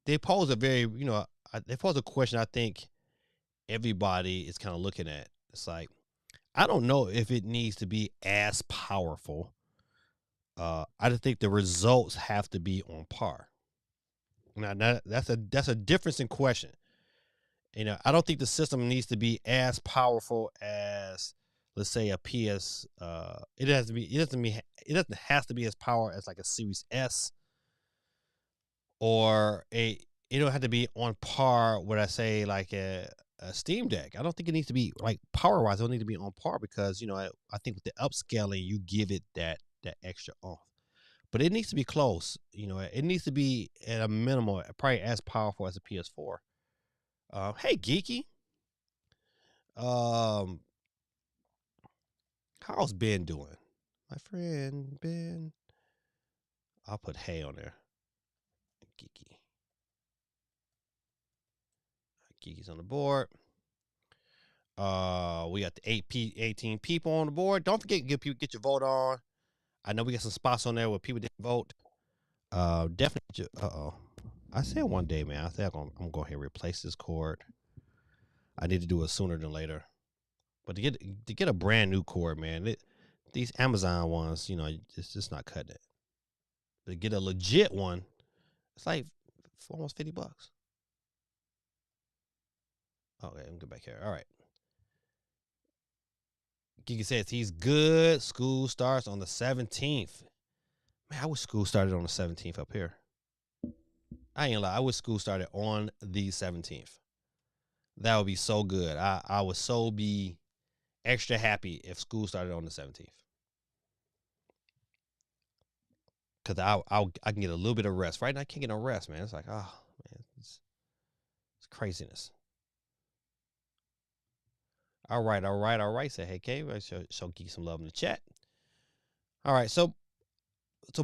they pose a very, they pose a question I think everybody is kind of looking at. It's like, I don't know if it needs to be as powerful. I just think the results have to be on par. Now that's a difference in question. I don't think the system needs to be as powerful as, let's say, a PS. It has to be. It doesn't have to be as powerful as like a Series S or a. It don't have to be on par with, I say, like a Steam Deck. I don't think it needs to be like power wise. It don't need to be on par because I think with the upscaling you give it that extra off. But it needs to be close. It needs to be at a minimum probably as powerful as a PS4. Hey, Geeky. Um, how's Ben doing? My friend Ben. I'll put hey on there. Geeky. Geeky's on the board. We got the 18 people on the board. Don't forget to get your vote on. I know we got some spots on there where people didn't vote. Definitely. I said one day, man. I think I'm gonna go ahead and replace this cord. I need to do it sooner than later. But to get a brand new cord, man, these Amazon ones, it's just not cutting it. To get a legit one, it's like for almost $50. Okay, let me go back here. All right. Geeky says he's good. School starts on the 17th. Man, I wish school started on the 17th up here. I ain't gonna lie. I wish school started on the 17th. That would be so good. I would so be extra happy if school started on the 17th. Because I can get a little bit of rest. Right now, I can't get no rest, man. It's like, oh, man, it's craziness. All right. Say, hey, Kay, show Geek some love in the chat. All right, so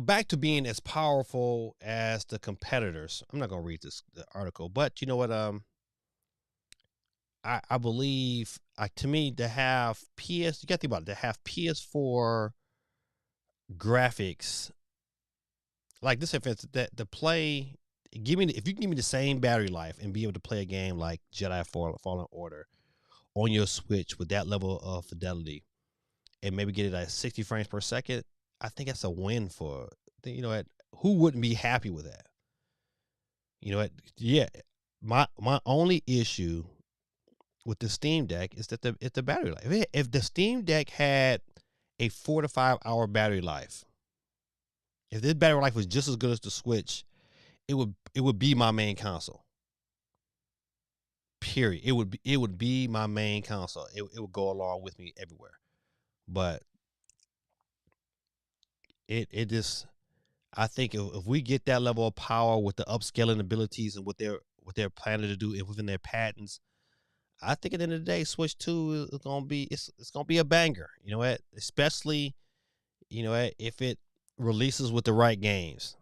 back to being as powerful as the competitors. I'm not gonna read the article, but you know what? I believe, to me, to have you got to think about it, to have PS4 graphics like this, if it's that the play, if you can give me the same battery life and be able to play a game like Jedi Fallen Order on your Switch with that level of fidelity, and maybe get it at 60 frames per second, I think that's a win for, who wouldn't be happy with that? Yeah. My only issue with the Steam Deck is that the battery life. If the Steam Deck had a 4 to 5 hour battery life, if this battery life was just as good as the Switch, it would be my main console. Period. It would be my main console. It would go along with me everywhere. But it just, I think if we get that level of power with the upscaling abilities and what they're planning to do within their patents, I think at the end of the day, Switch 2 is gonna be it's gonna be a banger. You know what? Especially, if it releases with the right games,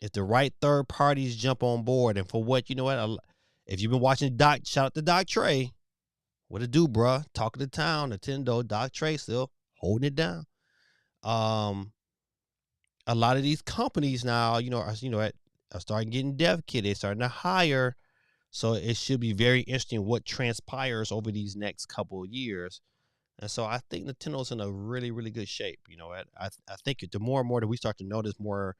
if the right third parties jump on board, and for what, if you've been watching Doc, shout out to Doc Trey. What it do, bruh? Talk of the town, Nintendo, Doc Trey still holding it down. A lot of these companies now, are starting getting dev kit. They're starting to hire So it should be very interesting what transpires over these next couple of years. And so I think Nintendo's in a really, really good shape. I think the more and more that we start to notice more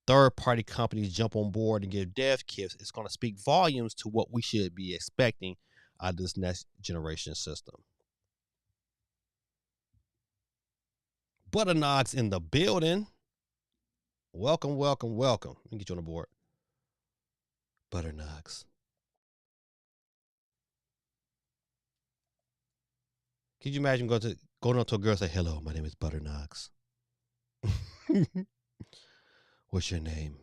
third party companies jump on board and give dev kits, it's going to speak volumes to what we should be expecting out of this next generation system. Butternogs in the building. Welcome, welcome, welcome. Let me get you on the board. Butternogs. Could you imagine going up to a girl and say, "Hello, my name is Butternogs. What's your name?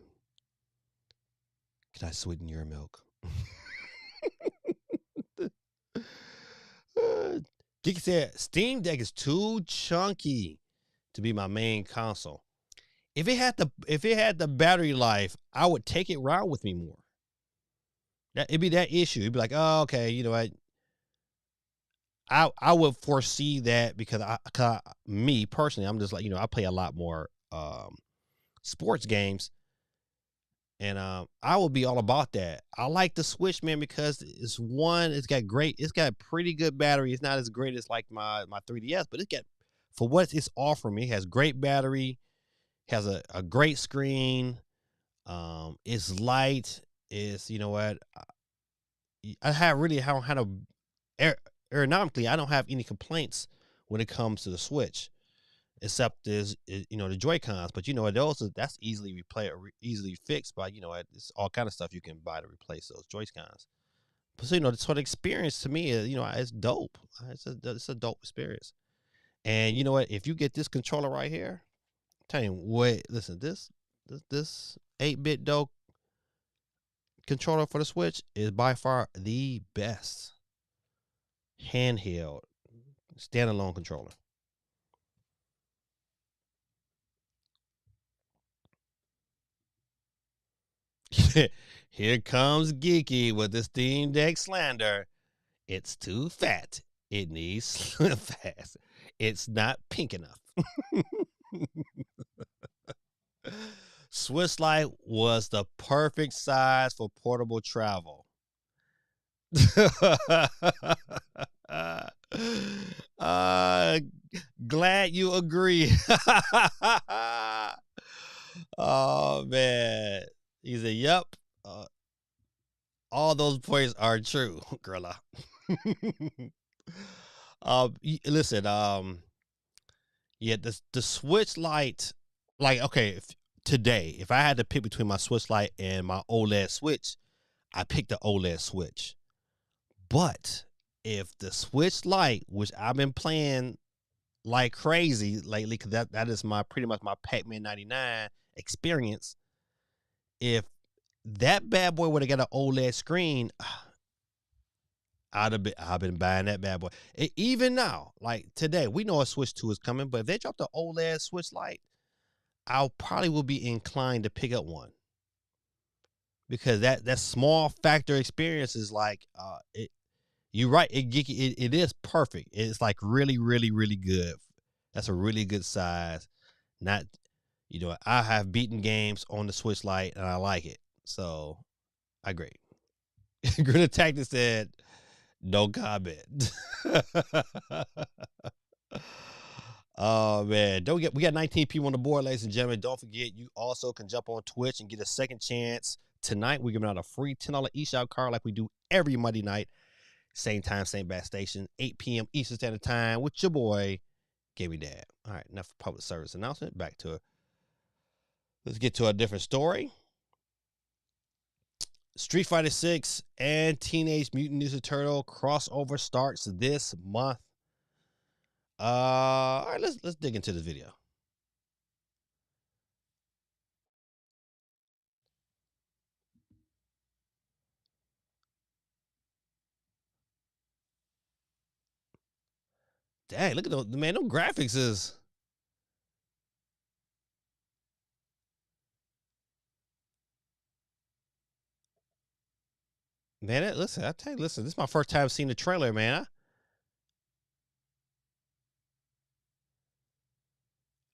Can I sweeten your milk?" Geeky said, Steam Deck is too chunky to be my main console. If it had the battery life, I would take it around with me more. It'd be that issue. It'd be like, oh, okay, you know what? I would foresee that because me personally, I'm just like, I play a lot more sports games, and I will be all about that. I like the Switch, man, because it's got pretty good battery. It's not as great as like my 3DS, but for what it's offering me, it has great battery, has a great screen, it's light, it's I don't have aerodynamically, I don't have any complaints when it comes to the Switch, except the Joy Cons. But that's easily easily fixed by it's all kind of stuff you can buy to replace those Joy Cons. But so the sort of experience to me is it's dope. It's a dope experience. And you know what? If you get this controller right here, tell you wait, listen, this 8-bit dope controller for the Switch is by far the best handheld standalone controller. Here comes Geeky with the Steam Deck slander. It's too fat. It needs slim fast. It's not pink enough. Swiss Light was the perfect size for portable travel. Glad you agree. Oh man, he said, "Yep, all those points are true, Grilla." Listen, yeah, the Switch Lite, like, okay, today, if I had to pick between my Switch Lite and my OLED Switch, I picked the OLED Switch. But if the Switch Lite, which I've been playing like crazy lately, because that is pretty much my Pac-Man 99 experience. If that bad boy would have got an OLED screen, I've been buying that bad boy. Even now, like today, we know a Switch 2 is coming, but if they drop the OLED Switch Lite, I probably will be inclined to pick up one. Because that small factor experience is like you're right, it is perfect. It's like really, really, really good. That's a really good size. Not I have beaten games on the Switch Lite and I like it. So I agree. Grid Tactic said, no comment. Oh man, we got 19 people on the board, ladies and gentlemen. Don't forget, you also can jump on Twitch and get a second chance. Tonight, we're giving out a free $10 eShop card like we do every Monday night. Same time, same bat station, 8 p.m. Eastern Standard Time with your boy, Gaming Dad. All right, enough public service announcement. Back to it. Let's get to a different story. Street Fighter 6 and Teenage Mutant Ninja Turtle crossover starts this month. All right, let's dig into this video. Dang, look at those, man. Those graphics is. Man, listen, I tell you, listen, this is my first time seeing the trailer, man.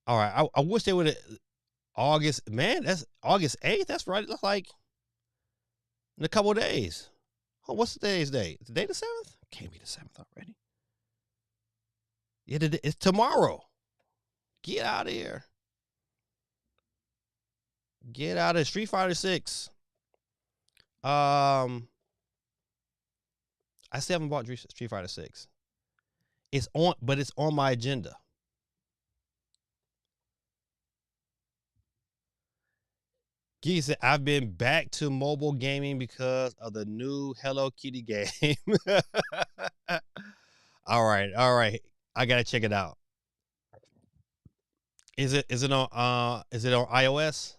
All right, I wish they would have August, man. That's August 8th. That's right. That's like in a couple of days. Oh, what's today's date? Is today the 7th? Can't be the 7th already. Yeah, it's tomorrow. Get out of here. Get out of Street Fighter 6. I still haven't bought Street Fighter 6. It's on my agenda. Geese said, I've been back to mobile gaming because of the new Hello Kitty game. All right, all right. I gotta check it out. Is it on iOS?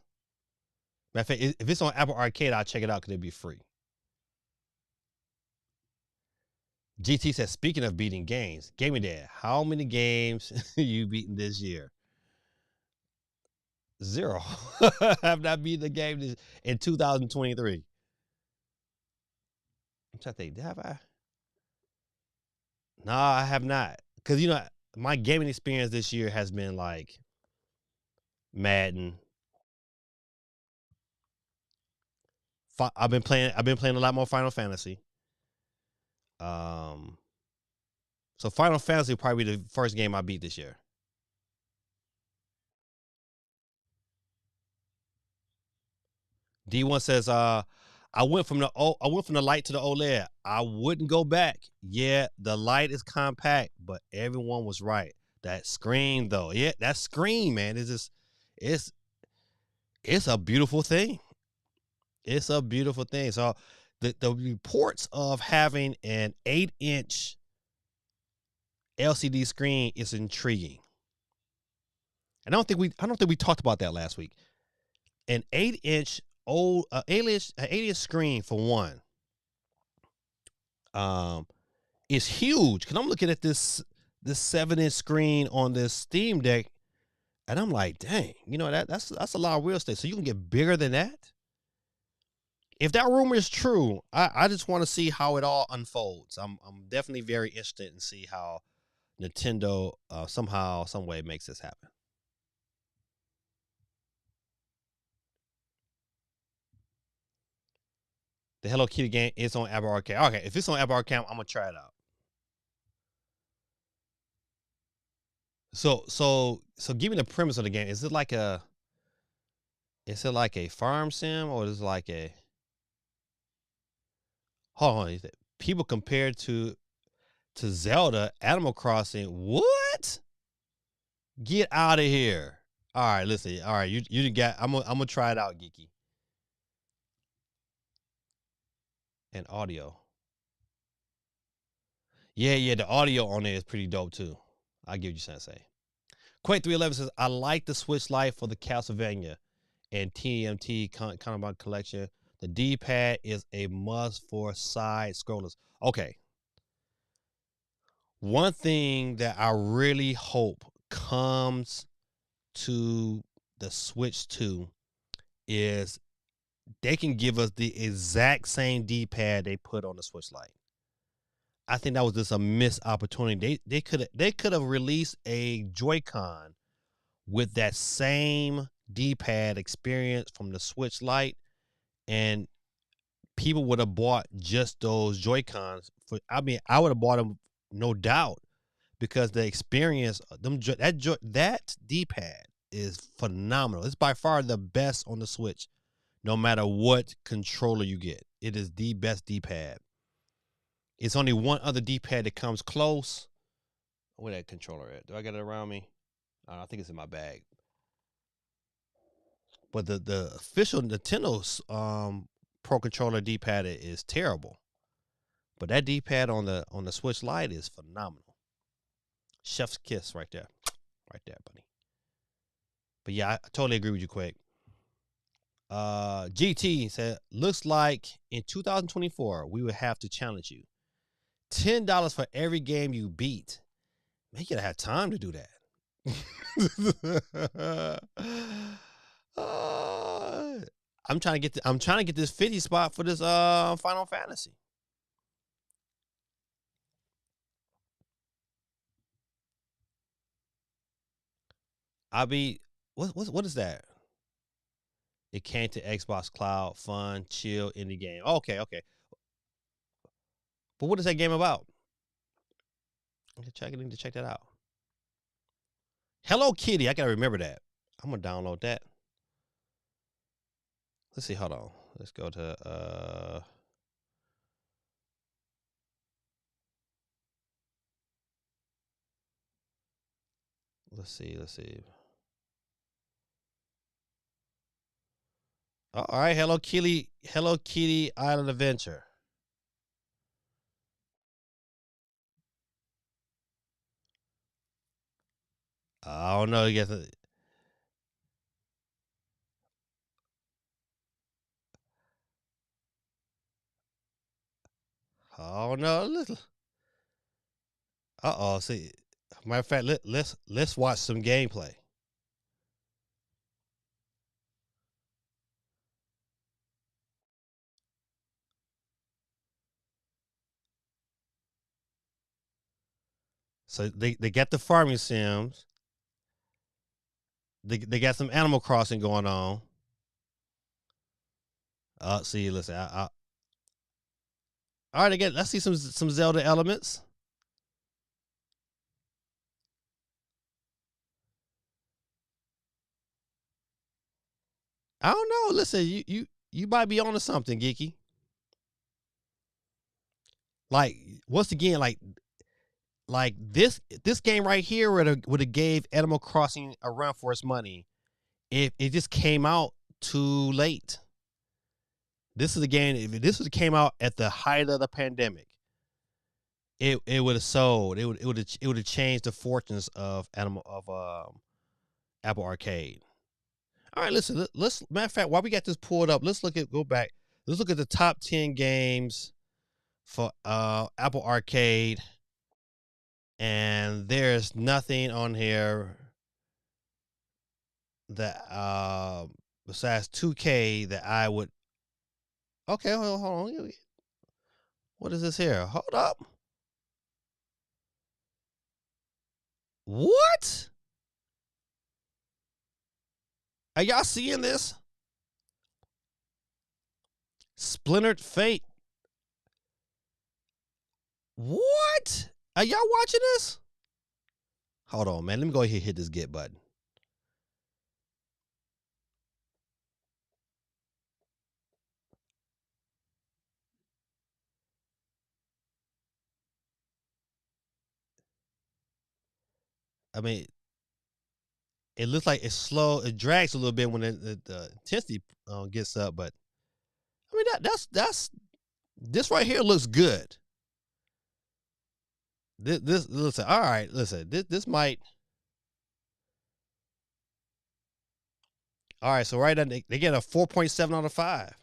Matter of fact, if it's on Apple Arcade, I'll check it out because it'll be free. GT says, speaking of beating games, Gaming Dad, how many games you beaten this year? 0. I've not beaten a game in 2023. I'm trying to think, have I? No, I have not. Because, my gaming experience this year has been like Madden. I've been playing a lot more Final Fantasy. So Final Fantasy will probably be the first game I beat this year. D1 says, I went from the light to the OLED. I wouldn't go back. Yeah, the light is compact, but everyone was right. That screen though, yeah, that screen, man, it's a beautiful thing. It's a beautiful thing. So the reports of having an 8-inch LCD screen is intriguing. And I don't think we talked about that last week. An 8-inch old 8-inch screen for one. Is huge because I'm looking at this 7-inch screen on this Steam Deck, and I'm like, dang, that's a lot of real estate. So you can get bigger than that. If that rumor is true, I just want to see how it all unfolds. I'm definitely very interested in see how Nintendo somehow, some way makes this happen. The Hello Kitty game is on Apple Arcade. Okay, if it's on Apple Arcade, I'm gonna try it out. So give me the premise of the game. Is it like a farm sim, or is it like a hold on? People compared to Zelda, Animal Crossing. What? Get out of here! All right, listen. All right, you got. I'm gonna try it out, Geeky. And audio. Yeah. The audio on there is pretty dope too. I'll give you sensei. Quake 311 says, I like the Switch Lite for the Castlevania and TMT Counterbound Collection. The D-pad is a must for side scrollers. Okay. One thing that I really hope comes to the Switch 2 is they can give us the exact same D-pad they put on the Switch Lite. I think that was just a missed opportunity. They could have released a Joy-Con with that same D-pad experience from the Switch Lite, and people would have bought just those Joy-Cons. I would have bought them, no doubt, because the experience, that D-pad is phenomenal. It's by far the best on the Switch, no matter what controller you get. It is the best D-pad. It's only one other D-pad that comes close. Where that controller at? Do I got it around me? I think it's in my bag. But the official Nintendo's Pro Controller D-pad is terrible. But that D-pad on the Switch Lite is phenomenal. Chef's kiss right there. Right there, buddy. But yeah, I totally agree with you, Quake. GT said, looks like in 2024, we would have to challenge you. $10 for every game you beat. Man, you gotta have time to do that. I'm trying to get this 50 spot for this Final Fantasy. I'll be what is that? It came to Xbox Cloud, fun, chill, indie game. Okay. But what is that game about? I need to check that out. Hello Kitty. I gotta remember that. I'm gonna download that. Let's see. Hold on. Let's go to let's see. All right, Hello Kitty Island Adventure. I don't know. You guess. I don't know. See, matter of fact, let's watch some gameplay. So they got the farming sims. They got some Animal Crossing going on. See, listen. All right, again, let's see some Zelda elements. I don't know. Listen, you might be onto something, Geeky. Like once again, like this game right here would have gave Animal Crossing a run for its money if it just came out too late. This is a game. If this was came out at the height of the pandemic, it would have sold. It would have changed the fortunes of Apple Arcade. All right, listen. Let's matter of fact, while we got this pulled up, go back. Let's look at the top 10 games for Apple Arcade, and there's nothing on here that besides 2K that I would. Okay, hold on. What is this here? Hold up. What? Are y'all seeing this? Splintered Fate. What? Are y'all watching this? Hold on, man. Let me go ahead and hit this get button. I mean, it looks like it's slow. It drags a little bit when the intensity gets up, but I mean that's this right here looks good. This listen. All right, listen. This might. All right, so right now they get a 4.7 out of 5.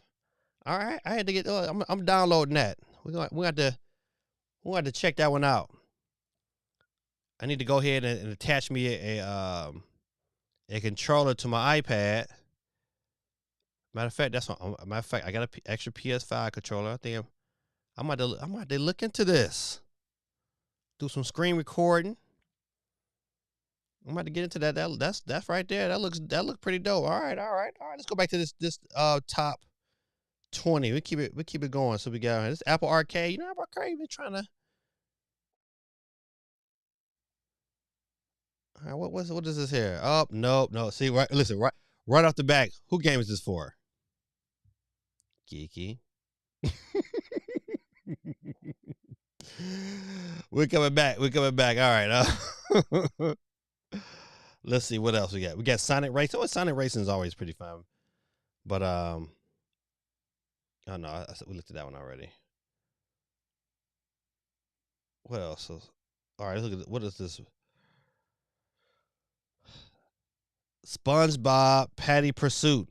All right, I had to get. I'm downloading that. We got to check that one out. I need to go ahead and attach me a controller to my iPad. Matter of fact, I got an extra PS5 controller. I think I might have to look into this. Do some screen recording. I'm about to get into that. That's right there. That looks pretty dope. All right. Let's go back to this top 20. We keep it going. So we got this Apple Arcade. You know, Apple Arcade been trying to. All right, what is this here? Oh, no. See, listen, right off the back, who game is this for? Geeky. We're coming back. All right. Let's see what else we got. We got Sonic Racing. Oh, Sonic Racing is always pretty fun. But oh no, we looked at that one already. What else? All right, look at what is this? SpongeBob Patty Pursuit.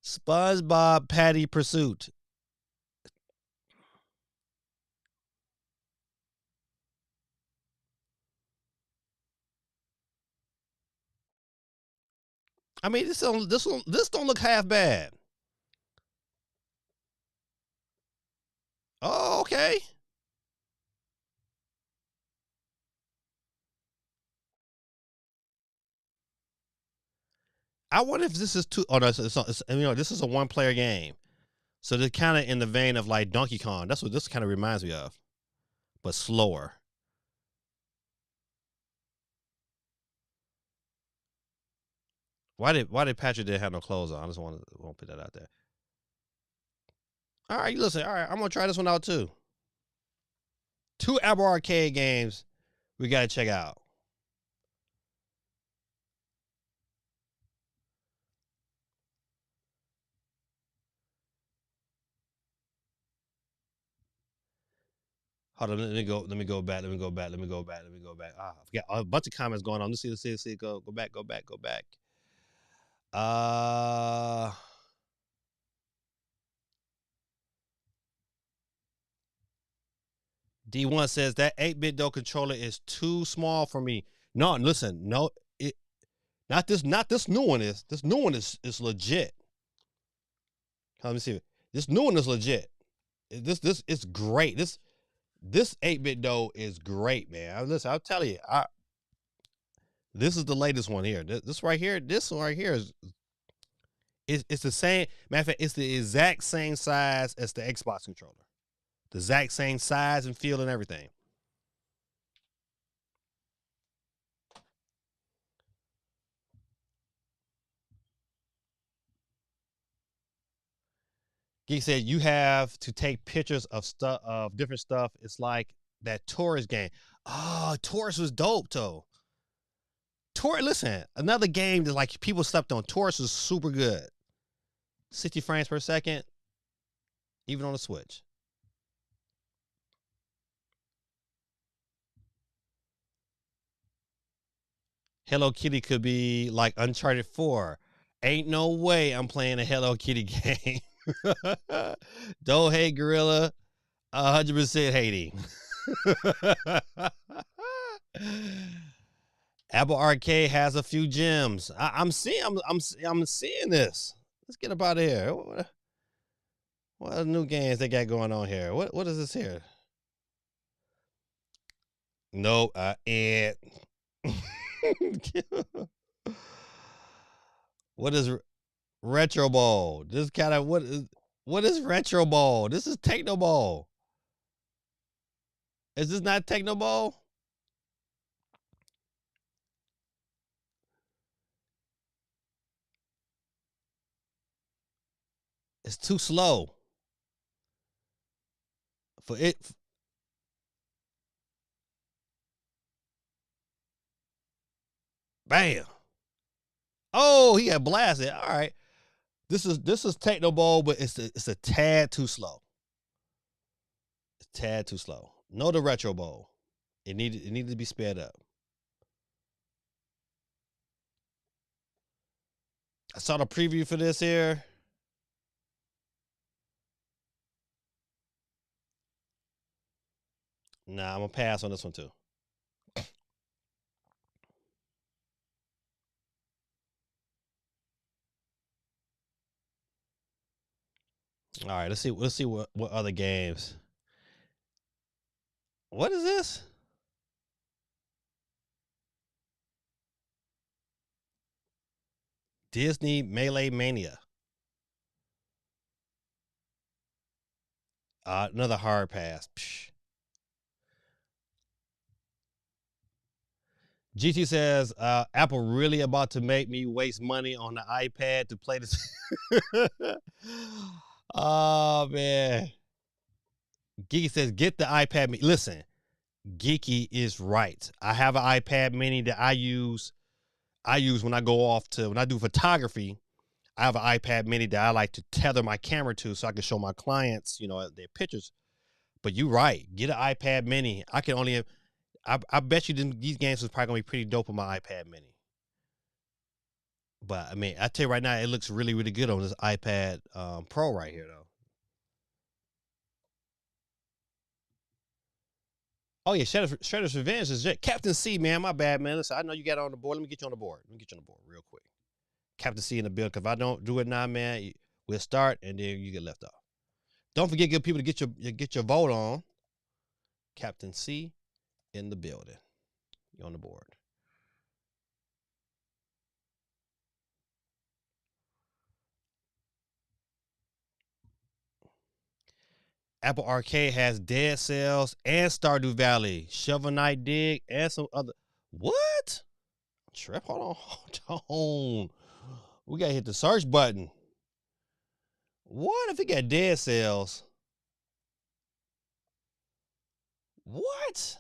SpongeBob Patty Pursuit. I mean, this don't look half bad. Oh, okay. I wonder if this is two. Oh no, this is a one-player game. So they're kind of in the vein of like Donkey Kong. That's what this kind of reminds me of, but slower. Why did Patrick didn't have no clothes on? I just want to put that out there. All right, listen. All right, I'm gonna try this one out too. 2 Apple Arcade games we gotta check out. Hold on, let me go. Let me go back. Let me go back. Let me go back. Let me go back. Ah, I forgot a bunch of comments going on. Let's see. Let's see. Let's see. Go back. Go back. Go back. Uh, D1 says that 8-bit though controller is too small for me. No, listen, no, it not this new one is. This new one is legit. Let me see. This new one is legit. This is great. This 8-bit though is great, man. Listen, I'll tell you, this is the latest one here. This right here, this one right here it's the same. Matter of fact, it's the exact same size as the Xbox controller. The exact same size and feel and everything. Geek said you have to take pictures of stuff of different stuff. It's like that tourist game. Oh, tourist was dope though. Listen, another game that like people slept on. Tourist was super good. 60 frames per second, even on the Switch. Hello Kitty could be like Uncharted 4. Ain't no way I'm playing a Hello Kitty game. Don't hate Gorilla. 100% hating. Apple Arcade has a few gems. I'm seeing this. Let's get up out of here. What are the new games they got going on here? What is this here? Nope. And what is Retro Bowl? This kind of what is Retro Bowl? This is Techno Bowl. Is this not Techno Bowl? It's too slow for it. Bam. Oh, he got blasted. All right. This is Techno Bowl, but it's a tad too slow. It's a tad too slow. No, the Retro Bowl. It needed to be sped up. I saw the preview for this here. Nah, I'm gonna pass on this one too. All right, let's see. Let's see what other games. What is this? Disney Melee Mania. Another hard pass. Psh. GT says, Apple really about to make me waste money on the iPad to play this. Oh man. Geeky says, get the iPad mini. Listen, Geeky is right. I have an iPad mini that I use when I go off to when I do photography. I have an iPad mini that I like to tether my camera to so I can show my clients, their pictures. But you're right. Get an iPad mini. I bet you these games is probably gonna be pretty dope on my iPad mini. But I mean, I tell you right now, it looks really, really good on this iPad Pro right here, though. Oh yeah, Shredder's Revenge is Captain C, man. My bad, man. Listen, I know you got on the board. Let me get you on the board. Let me get you on the board real quick. Captain C in the build. Cause if I don't do it now, man, we'll start and then you get left off. Don't forget, good people to get your vote on. Captain C in the building. You're on the board. Apple Arcade has Dead Cells and Stardew Valley, Shovel Knight Dig, and some other. What? Trip, hold on. We gotta hit the search button. What if it got Dead Cells? What?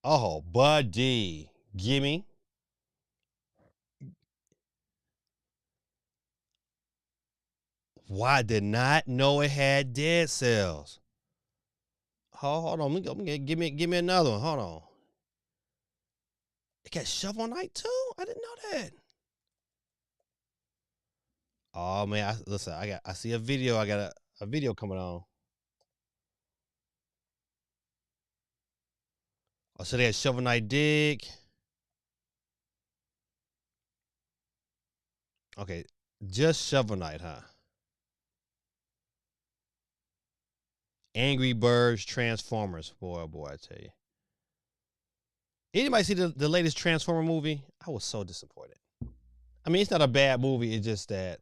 Oh, buddy. Gimme. Why did not know it had Dead Cells? Hold on. Give me another one. Hold on. It got Shovel Knight too? I didn't know that. Oh man, listen, I see a video. I got a video coming on. Oh, so they had Shovel Knight Dig. Okay, just Shovel Knight, huh? Angry Birds Transformers. Boy, oh boy, I tell you. Anybody see the latest Transformer movie? I was so disappointed. I mean, it's not a bad movie. It's just that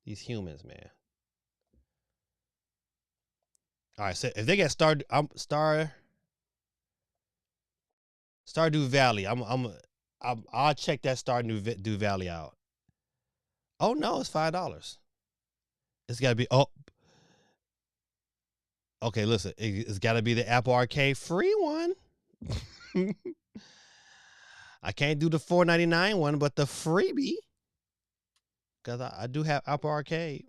these humans, man. All right, so if they got Stardew Valley, I'll check that Stardew Valley out. Oh no, it's $5. It's got to be okay. Listen, it's got to be the Apple Arcade free one. I can't do the $4.99 one, but the freebie, because I do have Apple Arcade.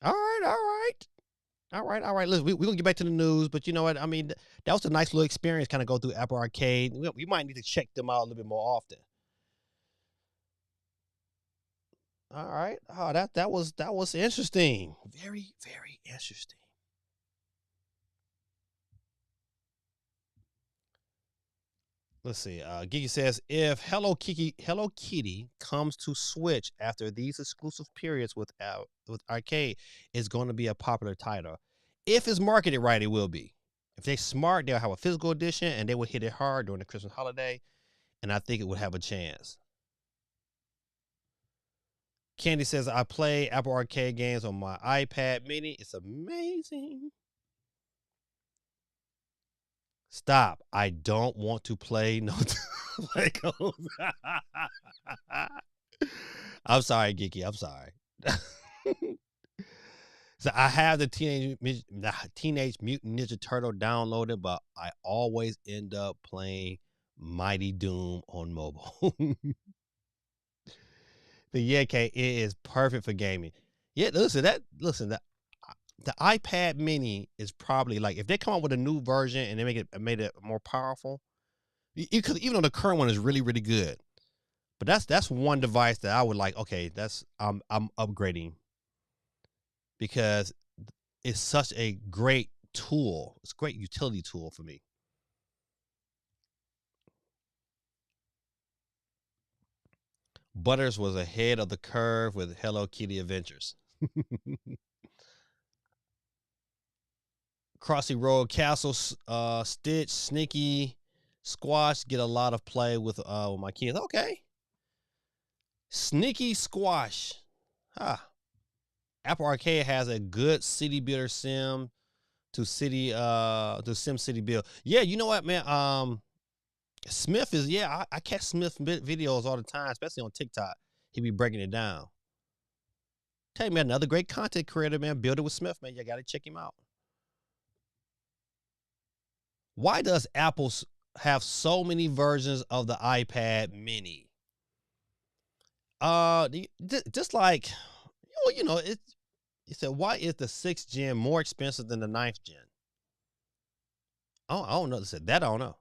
All right. Listen, we're going to get back to the news, but you know what? I mean, that was a nice little experience, kind of go through Apple Arcade. We might need to check them out a little bit more often. All right. Oh, that was interesting. Very, very interesting. Let's see. Gigi says if Hello Kitty comes to Switch after these exclusive periods with Arcade, it's going to be a popular title. If it's marketed right, it will be. If they're smart, they'll have a physical edition and they will hit it hard during the Christmas holiday, and I think it would have a chance. Candy says I play Apple Arcade games on my iPad Mini. It's amazing. Stop. I don't want to play no Legos. I'm sorry, Geeky. I'm sorry. So I have the Teenage Mutant Ninja Turtle downloaded, but I always end up playing Mighty Doom on mobile. The okay, it is perfect for gaming. Yeah, listen, the iPad Mini is probably like if they come out with a new version and they made it more powerful. Because even though the current one is really really good, but that's one device that I would like. Okay, I'm upgrading because it's such a great tool. It's a great utility tool for me. Butters was ahead of the curve with Hello Kitty Adventures. Crossy Road Castle, Stitch, Sneaky, Squash get a lot of play with my kids. Okay. Sneaky Squash. Huh. Apple Arcade has a good city builder sim to Sim City build. Yeah, you know what, man? Smith is I catch Smith videos all the time, especially on TikTok. He be breaking it down. Tell you, man, another great content creator, man. Build it with Smith, man. You gotta check him out. Why does Apple have so many versions of the iPad Mini? Just like, it said, why is the 6th gen more expensive than the 9th gen? I don't know. That I don't know.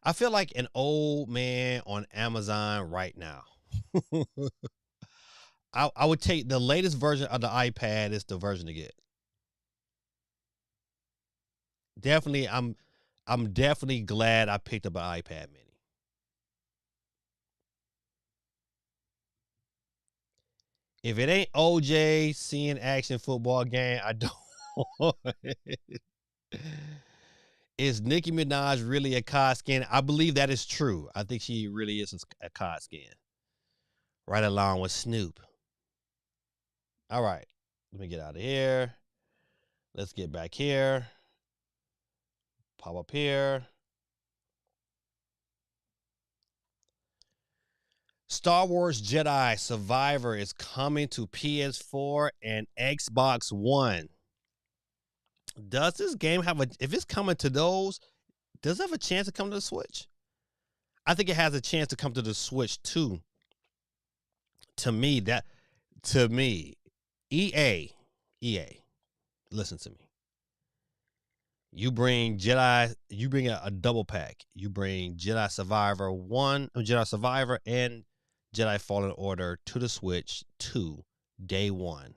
I feel like an old man on Amazon right now. I would take the latest version of the iPad is the version to get. Definitely, I'm definitely glad I picked up an iPad Mini. If it ain't OJ seeing action football game, I don't. Is Nicki Minaj really a COD skin? I believe that is true. I think she really is a COD skin. Right along with Snoop. All right. Let me get out of here. Let's get back here. Pop up here. Star Wars Jedi Survivor is coming to PS4 and Xbox One. Does this game have if it's coming to those, does it have a chance to come to the Switch? I think it has a chance to come to the Switch too. To me, EA, listen to me. You bring a double pack. You bring Jedi Survivor and Jedi Fallen Order to the Switch 2 day one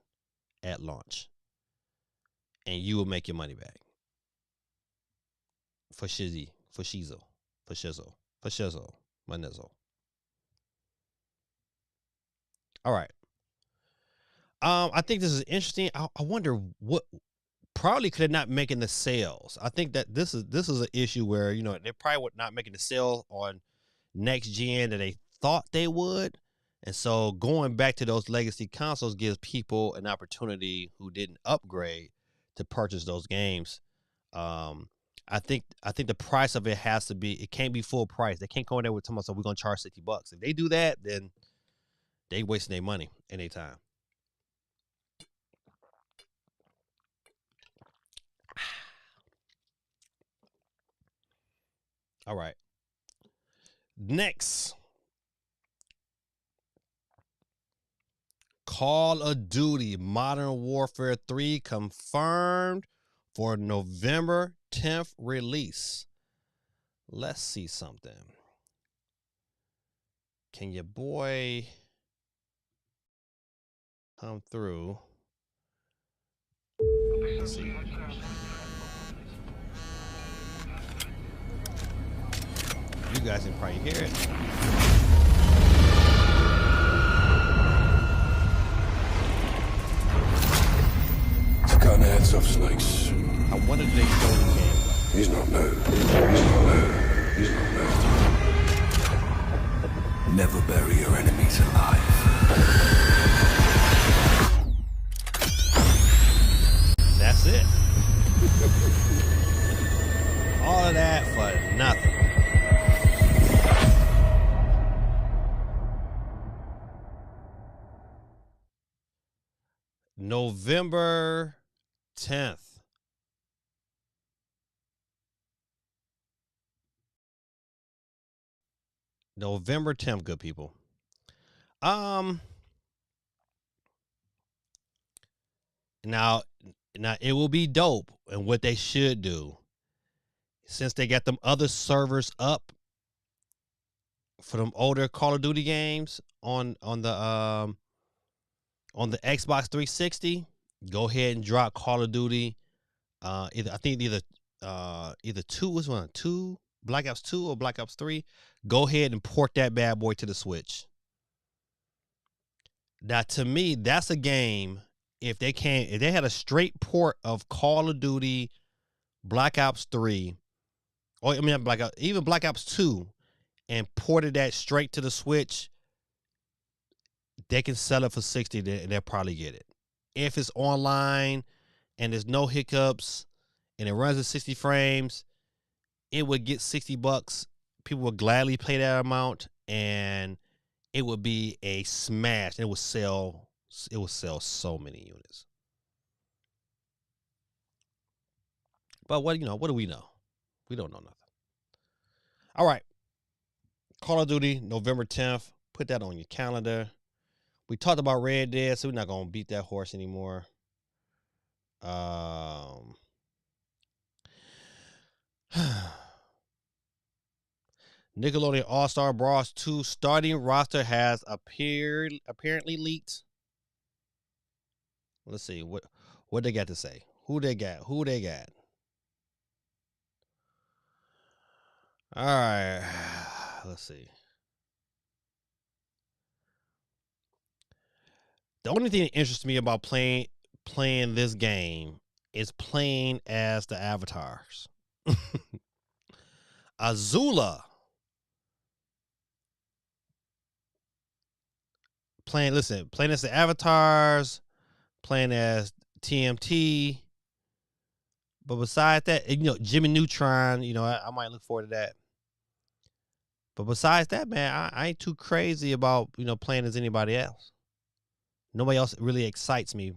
at launch. And you will make your money back. For shizzle, my nizzle. All right. I think this is interesting. I wonder what probably could have not making the sales. I think that this is an issue where they're probably not making the sale on next gen that they thought they would, and so going back to those legacy consoles gives people an opportunity who didn't upgrade to purchase those games. I think the price of it has to be. It can't be full price. They can't go in there with someone. So we're gonna charge $60. If they do that, then they wasting their money and their time. All right. Next, Call of Duty Modern Warfare 3 confirmed for November 10th release. Let's see something. Can your boy come through? Let's see. You guys can probably hear it. To cut the heads off snakes. I wonder if they show the game. He's not new. He's not new. Never bury your enemies alive. That's it. All of that for nothing. November 10th. November 10th, good people. Now it will be dope, and what they should do, since they got them other servers up for them older Call of Duty games on the Xbox 360, go ahead and drop Call of Duty. Either two Black Ops 2 or Black Ops 3. Go ahead and port that bad boy to the Switch. Now, to me, that's a game. If they had a straight port of Call of Duty, Black Ops 3, or even Black Ops 2, and ported that straight to the Switch, they can sell it for $60 and they'll probably get it. If it's online and there's no hiccups and it runs at 60 frames, it would get $60. People would gladly pay that amount, and it would be a smash. It would sell so many units. But what do we know? We don't know nothing. All right. Call of Duty, November 10th. Put that on your calendar. We talked about Red Dead, so we're not going to beat that horse anymore. Nickelodeon All-Star Bros. 2 starting roster has apparently leaked. Let's see what they got to say. Who they got? All right. Let's see. The only thing that interests me about playing this game is playing as the avatars. Azula playing as the avatars. playing as TMT. But besides that, Jimmy Neutron, I might look forward to that. But besides that, man, I ain't too crazy about, playing as anybody else. Nobody else really excites me.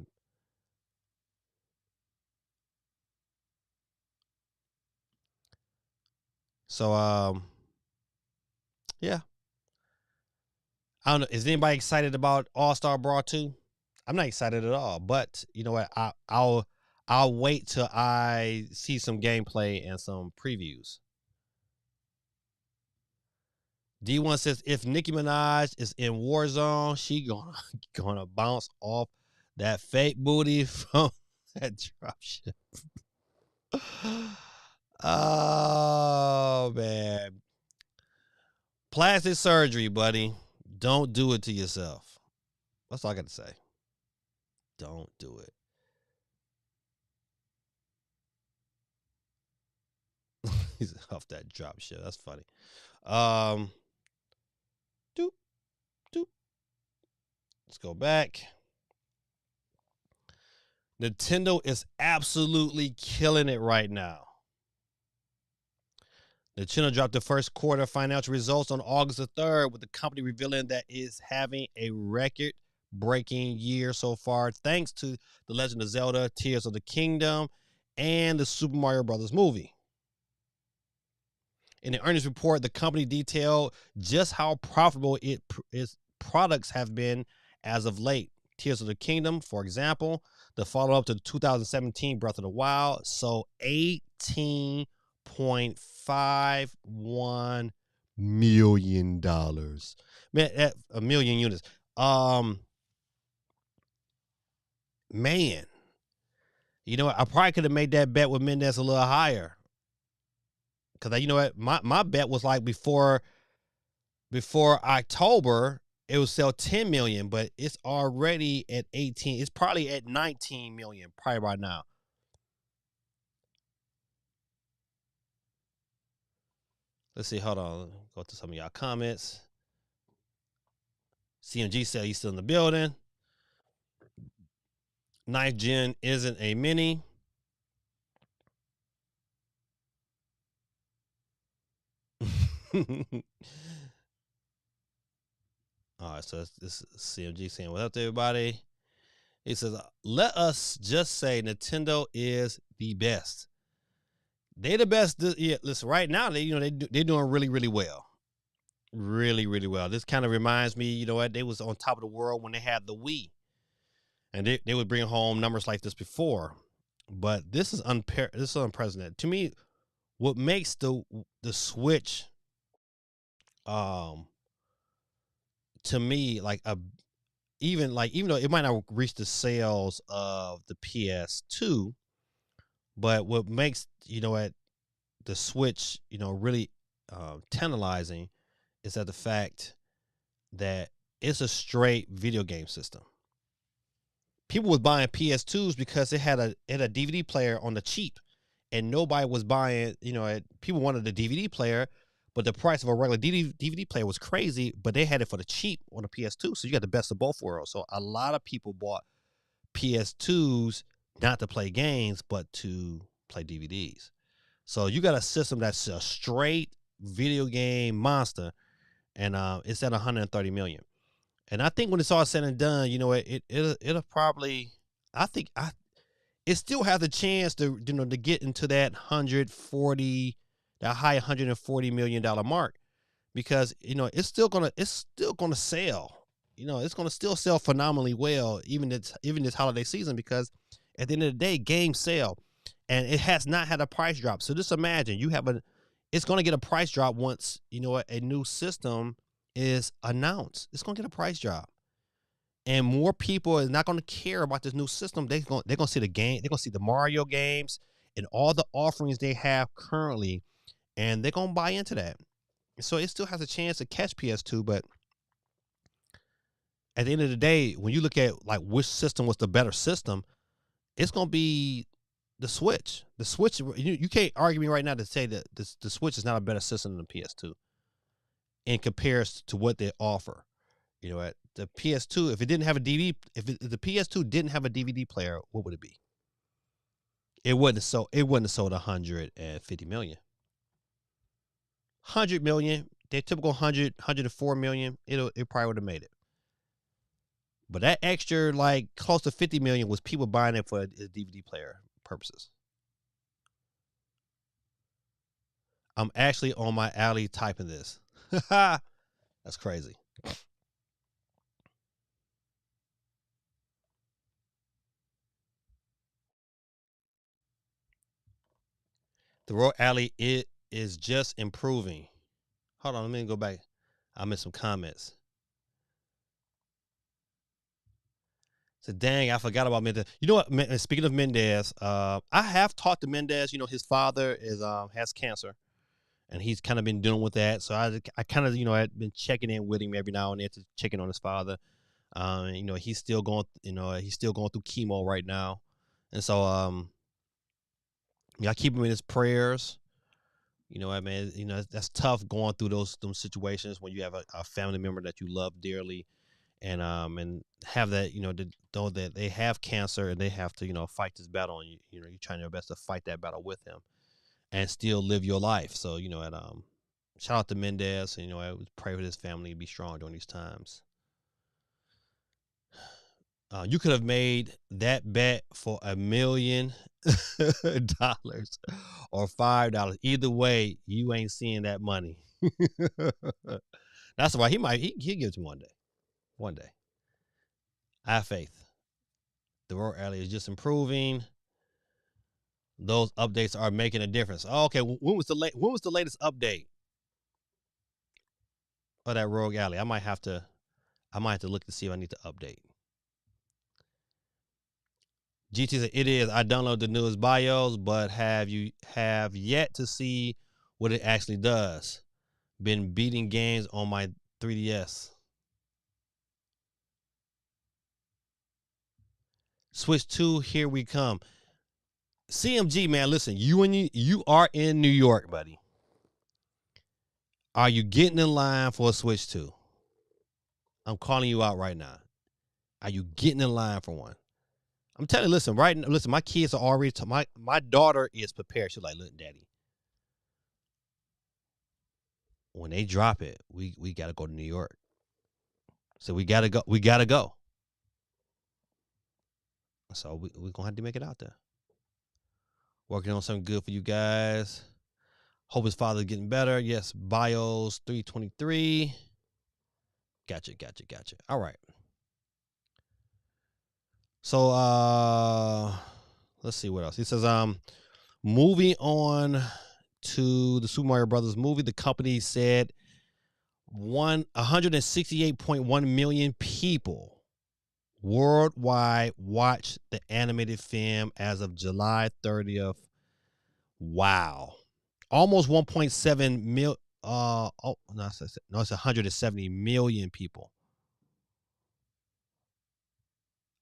So, yeah. I don't know. Is anybody excited about All-Star Brawl 2? I'm not excited at all. But you know what? I'll wait till I see some gameplay and some previews. D1 says if Nicki Minaj is in Warzone, she gonna bounce off that fake booty from that dropship. Oh man. Plastic surgery, buddy. Don't do it to yourself. That's all I got to say. Don't do it. He's off that drop shit. That's funny. Doop, doop. Let's go back. Nintendo is absolutely killing it right now. Nintendo dropped the first quarter financial results on August the 3rd, with the company revealing that it's having a record-breaking year so far, thanks to The Legend of Zelda, Tears of the Kingdom, and the Super Mario Bros. Movie. In the earnings report, the company detailed just how profitable its products have been as of late. Tears of the Kingdom, for example, the follow-up to 2017 Breath of the Wild, so $18.51 million. Man, a million units. Man, you know what? I probably could have made that bet with Mendez a little higher. Because you know what, my bet was like before October, it would sell 10 million, but it's already at 18. It's probably at 19 million probably right now. Let's see. Hold on. Go to some of y'all comments. CMG said he's still in the building. 9th gen isn't a mini. All right, so this is CMG saying what's up to everybody. He says, let us just say Nintendo is the best. They're the best. Yeah, listen, right now, they're doing really, really well. Really, really well. This kind of reminds me, you know what, they was on top of the world when they had the Wii. And they would bring home numbers like this before. But this is unprecedented. To me, what makes the Switch to me even though it might not reach the sales of the PS2, but what makes the Switch really tantalizing is that the fact that it's a straight video game system. People was buying PS2s because it had a DVD player on the cheap, and nobody was buying. People wanted the DVD player, but the price of a regular DVD player was crazy. But they had it for the cheap on the PS2, so you got the best of both worlds. So a lot of people bought PS2s not to play games, but to play DVDs. So you got a system that's a straight video game monster, and it's at 130 million. And I think when it's all said and done, it'll probably, it still has a chance to get into that high $140 million mark, because it's still gonna sell. It's gonna still sell phenomenally well, even this holiday season, because at the end of the day, games sell, and it has not had a price drop. So just imagine it's gonna get a price drop once a new system is announced. It's gonna get a price drop, and more people are not gonna care about this new system. They're gonna see the game. They're gonna see the Mario games and all the offerings they have currently, and they're gonna buy into that. So it still has a chance to catch PS2, but at the end of the day, when you look at which system was the better system, it's gonna be the Switch. The Switch, you can't argue me right now to say that the Switch is not a better system than the PS2. In comparison to what they offer, the PS2, if it didn't have a DVD, if the PS2 didn't have a DVD player, what would it be? It wouldn't have sold. It wouldn't have sold 150 million. 100 million. Their typical 104 million. It probably would have made it. But that extra, like close to 50 million, was people buying it for a DVD player purposes. I'm actually on my alley typing this. That's crazy. The Royal Alley, it is just improving. Hold on, let me go back. I missed some comments. So dang, I forgot about Mendez. You know what? Speaking of Mendez, I have talked to Mendez. You know, his father is has cancer, and he's kind of been dealing with that. So I kind of had been checking in with him every now and then to checking on his father. He's still going. He's still going through chemo right now, and so I keep him in his prayers. I mean, that's tough going through those situations when you have a family member that you love dearly, and have that, know that they have cancer and they have to, fight this battle, and you're trying your best to fight that battle with him and still live your life. So, shout out to Mendez, and, I would pray for his family to be strong during these times. You could have made that bet for $1 million or $5. Either way, you ain't seeing that money. That's why he'll give it to me one day. One day. I have faith. The Royal Alley is just improving. Those updates are making a difference. Oh, okay, when was the latest update of that Royal Alley? I might have to look to see if I need to update. GT said it is. I downloaded the newest BIOS, but have yet to see what it actually does. Been beating games on my 3DS. Switch 2, here we come. CMG, man, listen, you are in New York, buddy. Are you getting in line for a Switch 2? I'm calling you out right now. Are you getting in line for one? I'm telling you, listen, my kids are already, my daughter is prepared. She's like, look, daddy, when they drop it, we got to go to New York. So we got to go. So we're going to have to make it out there. Working on something good for you guys. Hope his father's getting better. Yes, BIOS 323. Gotcha. All right. So let's see what else. He says, moving on to the Super Mario Brothers movie, the company said 168.1 million people worldwide watched the animated film as of July 30th. Wow. Almost 1.7 million. No, it's 170 million people.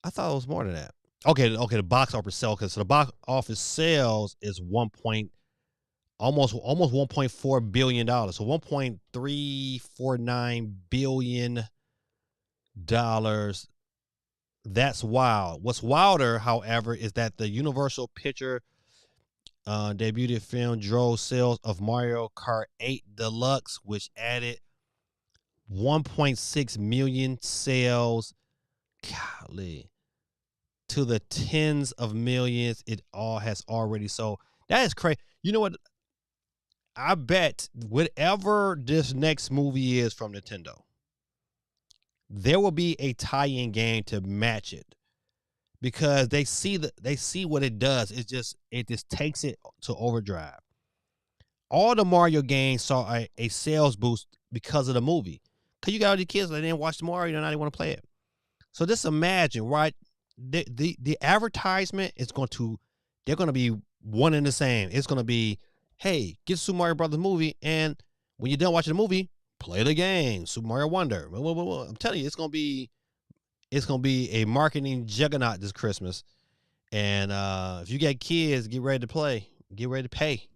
I thought it was more than that. Okay. The box office sales, so the box office sales is almost 1.4 billion dollars. So 1.349 billion dollars. That's wild. What's wilder, however, is that the Universal Picture debuted film drove sales of Mario Kart 8 Deluxe, which added 1.6 million sales. Golly. To the tens of millions it all has already sold. That is crazy. You know what? I bet whatever this next movie is from Nintendo, there will be a tie-in game to match it, because they see what it does. It just takes it to overdrive. All the Mario games saw a sales boost because of the movie. Because you got all these kids that didn't watch the Mario, now they want to play it. So just imagine, right? The advertisement is they're going to be one and the same. It's going to be, hey, get Super Mario Brothers movie, and when you're done watching the movie, play the game, Super Mario Wonder. I'm telling you, it's going to be a marketing juggernaut this Christmas. And if you got kids, get ready to play. Get ready to pay.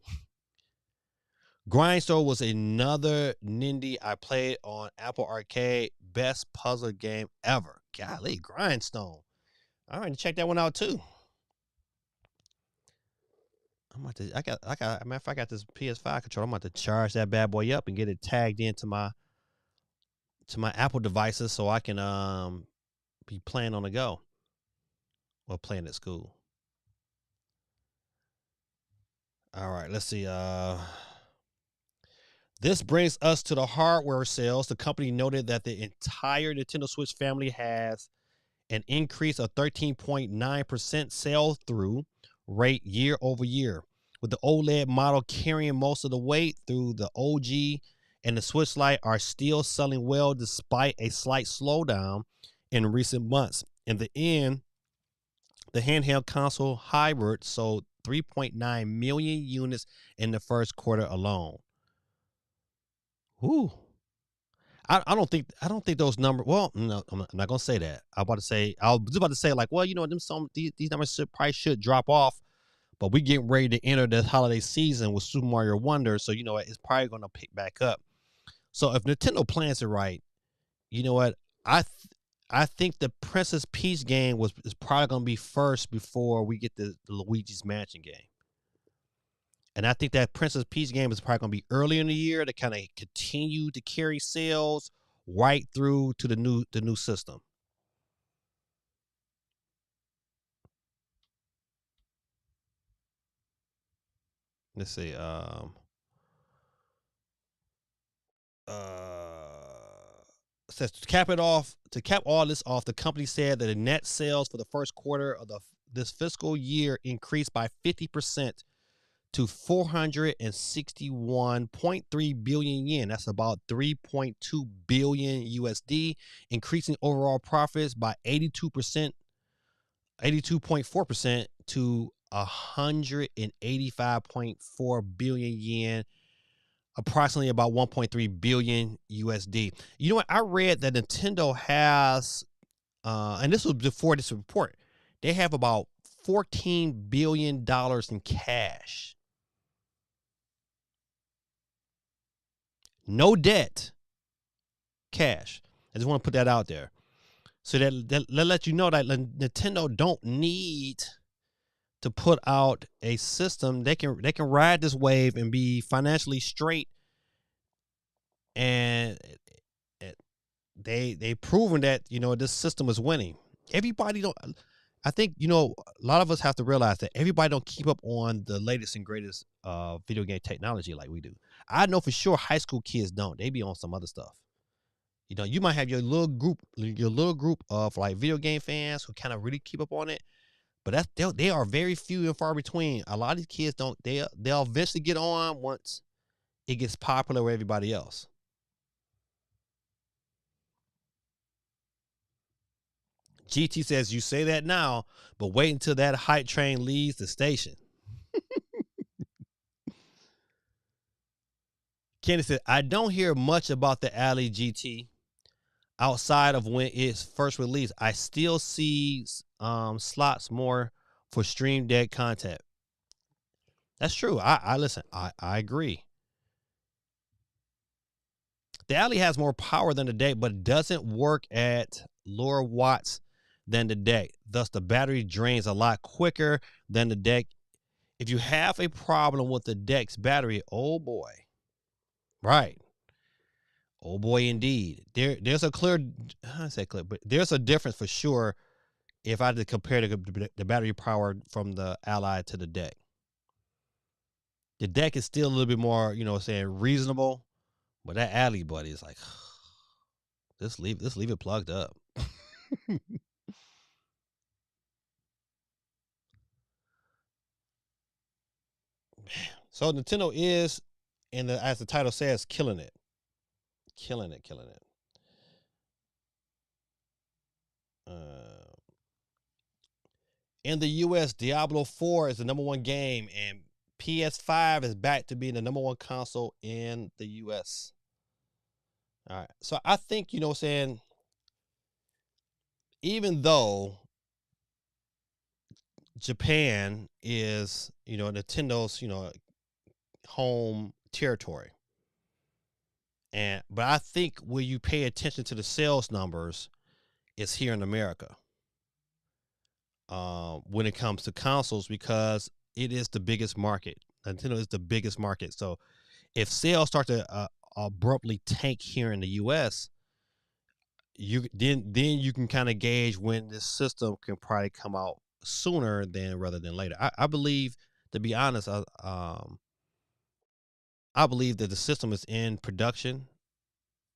Grindstone was another Nindy I played on Apple Arcade. Best puzzle game ever. Golly, Grindstone. All right, check that one out too. I'm about to. Matter of fact, I got this PS5 controller. I'm about to charge that bad boy up and get it tagged into my Apple devices so I can be playing on the go or playing at school. All right, let's see. This brings us to the hardware sales. The company noted that the entire Nintendo Switch family has an increase of 13.9% sell through rate year over year, with the OLED model carrying most of the weight. Through the OG and the Switch Lite are still selling well despite a slight slowdown in recent months. In the end, the handheld console hybrid sold 3.9 million units in the first quarter alone. Whew. I don't think those numbers. Well, no, I'm not gonna say that. I was about to say like, well, these numbers probably should drop off, but we getting ready to enter the holiday season with Super Mario Wonder, so you know what, it's probably gonna pick back up. So if Nintendo plans it right, you know what, I think the Princess Peach game is probably gonna be first before we get the Luigi's Mansion game. And I think that Princess Peach game is probably going to be early in the year to kind of continue to carry sales right through to the new system. Let's see. Says to cap all this off, the company said that the net sales for the first quarter of this fiscal year increased by 50% to 461.3 billion yen. That's about 3.2 billion USD, increasing overall profits by 82.4% to 185.4 billion yen, approximately about 1.3 billion USD. You know what? I read that Nintendo has, and this was before this report, they have about $14 billion in cash. No debt, cash. I just want to put that out there. So that let you know that Nintendo don't need to put out a system. They can ride this wave and be financially straight, and they've proven that this system is winning. Everybody don't. I think a lot of us have to realize that everybody don't keep up on the latest and greatest video game technology like we do. I know for sure high school kids don't. They be on some other stuff. You might have your little group of like video game fans who kind of really keep up on it, but they are very few and far between. A lot of these kids don't. They'll eventually get on once it gets popular with everybody else. GT says you say that now, but wait until that hype train leaves the station. Kenny said, I don't hear much about the Alley GT outside of when it's first released. I still see slots more for Stream Deck content. That's true. I listen. I agree. The Alley has more power than the Deck, but it doesn't work at lower watts than the Deck. Thus, the battery drains a lot quicker than the Deck. If you have a problem with the Deck's battery, oh boy, right? Oh boy, indeed. There's a clear. I say clear, but there's a difference for sure. If I had to compare the battery power from the Ally to the Deck, the Deck is still a little bit more, reasonable. But that Alley, buddy, is like, let's leave it plugged up. So Nintendo is, and as the title says, killing it, killing it, killing it. In the U.S., Diablo 4 is the number one game, and PS5 is back to being the number one console in the U.S. All right, so I think saying, even though Japan is Nintendo's home territory. But I think when you pay attention to the sales numbers, it's here in America. When it comes to consoles, because it is the biggest market. Nintendo is the biggest market. So if sales start to abruptly tank here in the U.S., then you can kind of gauge when this system can probably come out sooner than rather than later. I believe, to be honest, I believe that the system is in production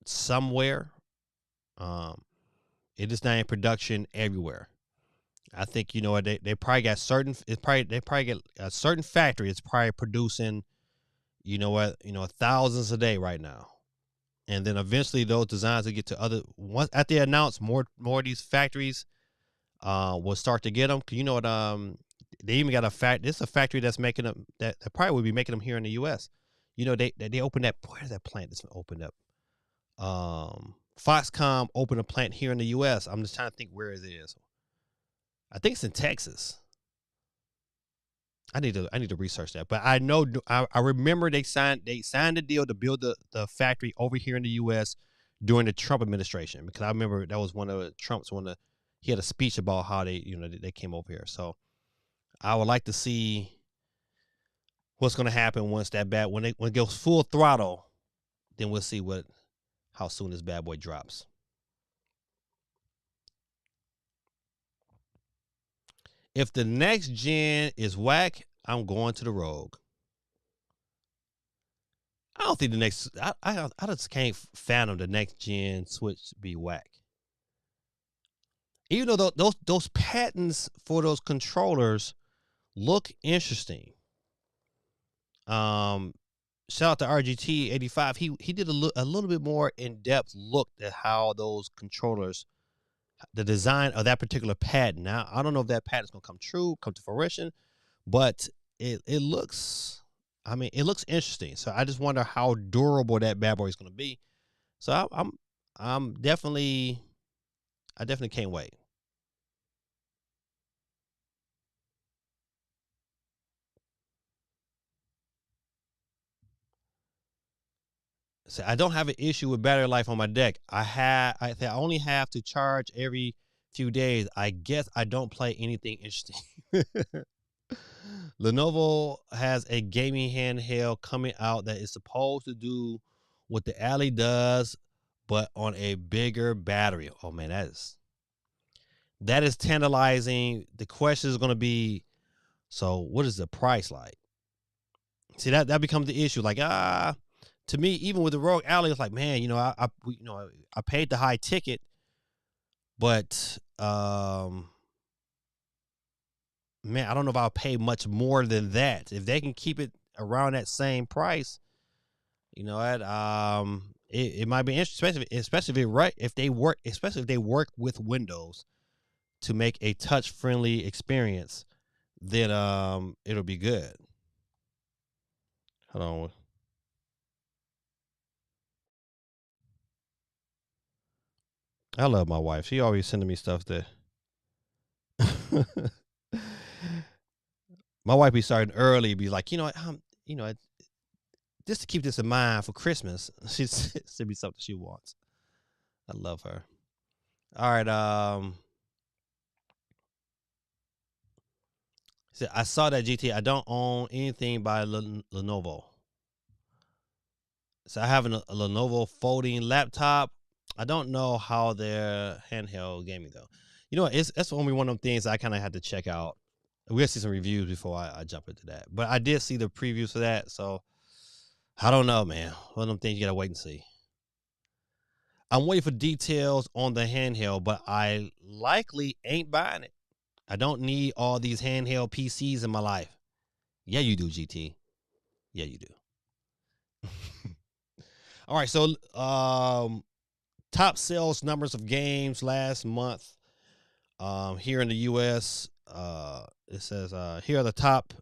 somewhere. Um, it is not in production everywhere. I think they probably got certain. It's probably they probably get a certain factory. It's probably producing thousands a day right now, and then eventually those designs will get to other. Once after they announce more of these factories, will start to get them. 'Cause you know what? They even got a fact. It's a factory that's making them that probably would be making them here in the U.S. They opened that. Where's that plant that's opened up? Foxconn opened a plant here in the U.S. I'm just trying to think where it is. I think it's in Texas. I need to research that, but I know I remember they signed the deal to build the factory over here in the U.S. during the Trump administration, because I remember that was one of Trump's he had a speech about how they came over here. So I would like to see what's going to happen once when it goes full throttle. Then we'll see how soon this bad boy drops. If the next gen is whack, I'm going to the Rogue. I don't think the next. I just can't fathom the next gen Switch be whack. Even though those patents for those controllers look interesting. Shout out to RGT85. He did a little bit more in depth look at how those controllers, the design of that particular patent. Now I don't know if that patent's gonna come to fruition, but it looks. I mean, it looks interesting. So I just wonder how durable that bad boy is going to be. So I'm definitely, I definitely can't wait. So I don't have an issue with battery life on my deck. I only have to charge every few days. I guess I don't play anything interesting. Lenovo has a gaming handheld coming out that is supposed to do what the Alley does, but on a bigger battery. Oh man, that is tantalizing. The question is going to be, so what is the price like? See, that becomes the issue. Like, to me, even with the Rogue Alley, it's like, man, I paid the high ticket, but man, I don't know if I'll pay much more than that. If they can keep it around that same price, it might be interesting, especially if they work with Windows to make a touch friendly experience, then it'll be good. Hold on. I love my wife. She always sending me stuff that my wife be starting early, be like, just to keep this in mind for Christmas. She send me something she wants. I love her. All right. So I saw that GT. I don't own anything by Lenovo. So I have a Lenovo folding laptop. I don't know how their handheld gaming though. That's only one of them things I kind of had to check out. We'll see some reviews before I jump into that. But I did see the previews for that, so I don't know, man. One of them things you gotta wait and see. I'm waiting for details on the handheld, but I likely ain't buying it. I don't need all these handheld PCs in my life. Yeah, you do, GT. Yeah, you do. All right, so top sales numbers of games last month here in the US. It says here are the top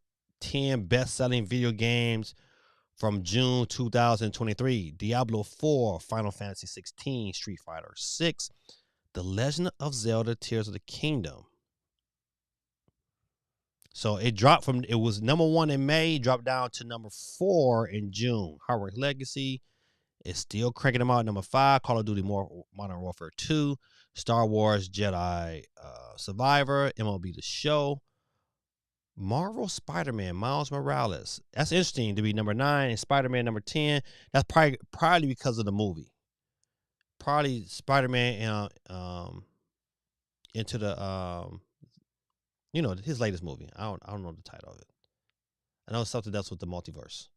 10 best-selling video games from June 2023. Diablo 4, Final Fantasy 16, Street Fighter 6, The Legend of Zelda Tears of the Kingdom, So it dropped from, it was number 1 in May, dropped down to number 4 in June. Hardware Legacy is still cranking them out. Number 5, Call of Duty Modern Warfare 2, Star Wars Jedi Survivor, MLB The Show, Marvel Spider-Man Miles Morales. That's interesting to be number 9 and Spider-Man number 10. That's probably because of the movie. Probably Spider-Man into the his latest movie. I don't know the title of it. I know it's something that's with the multiverse.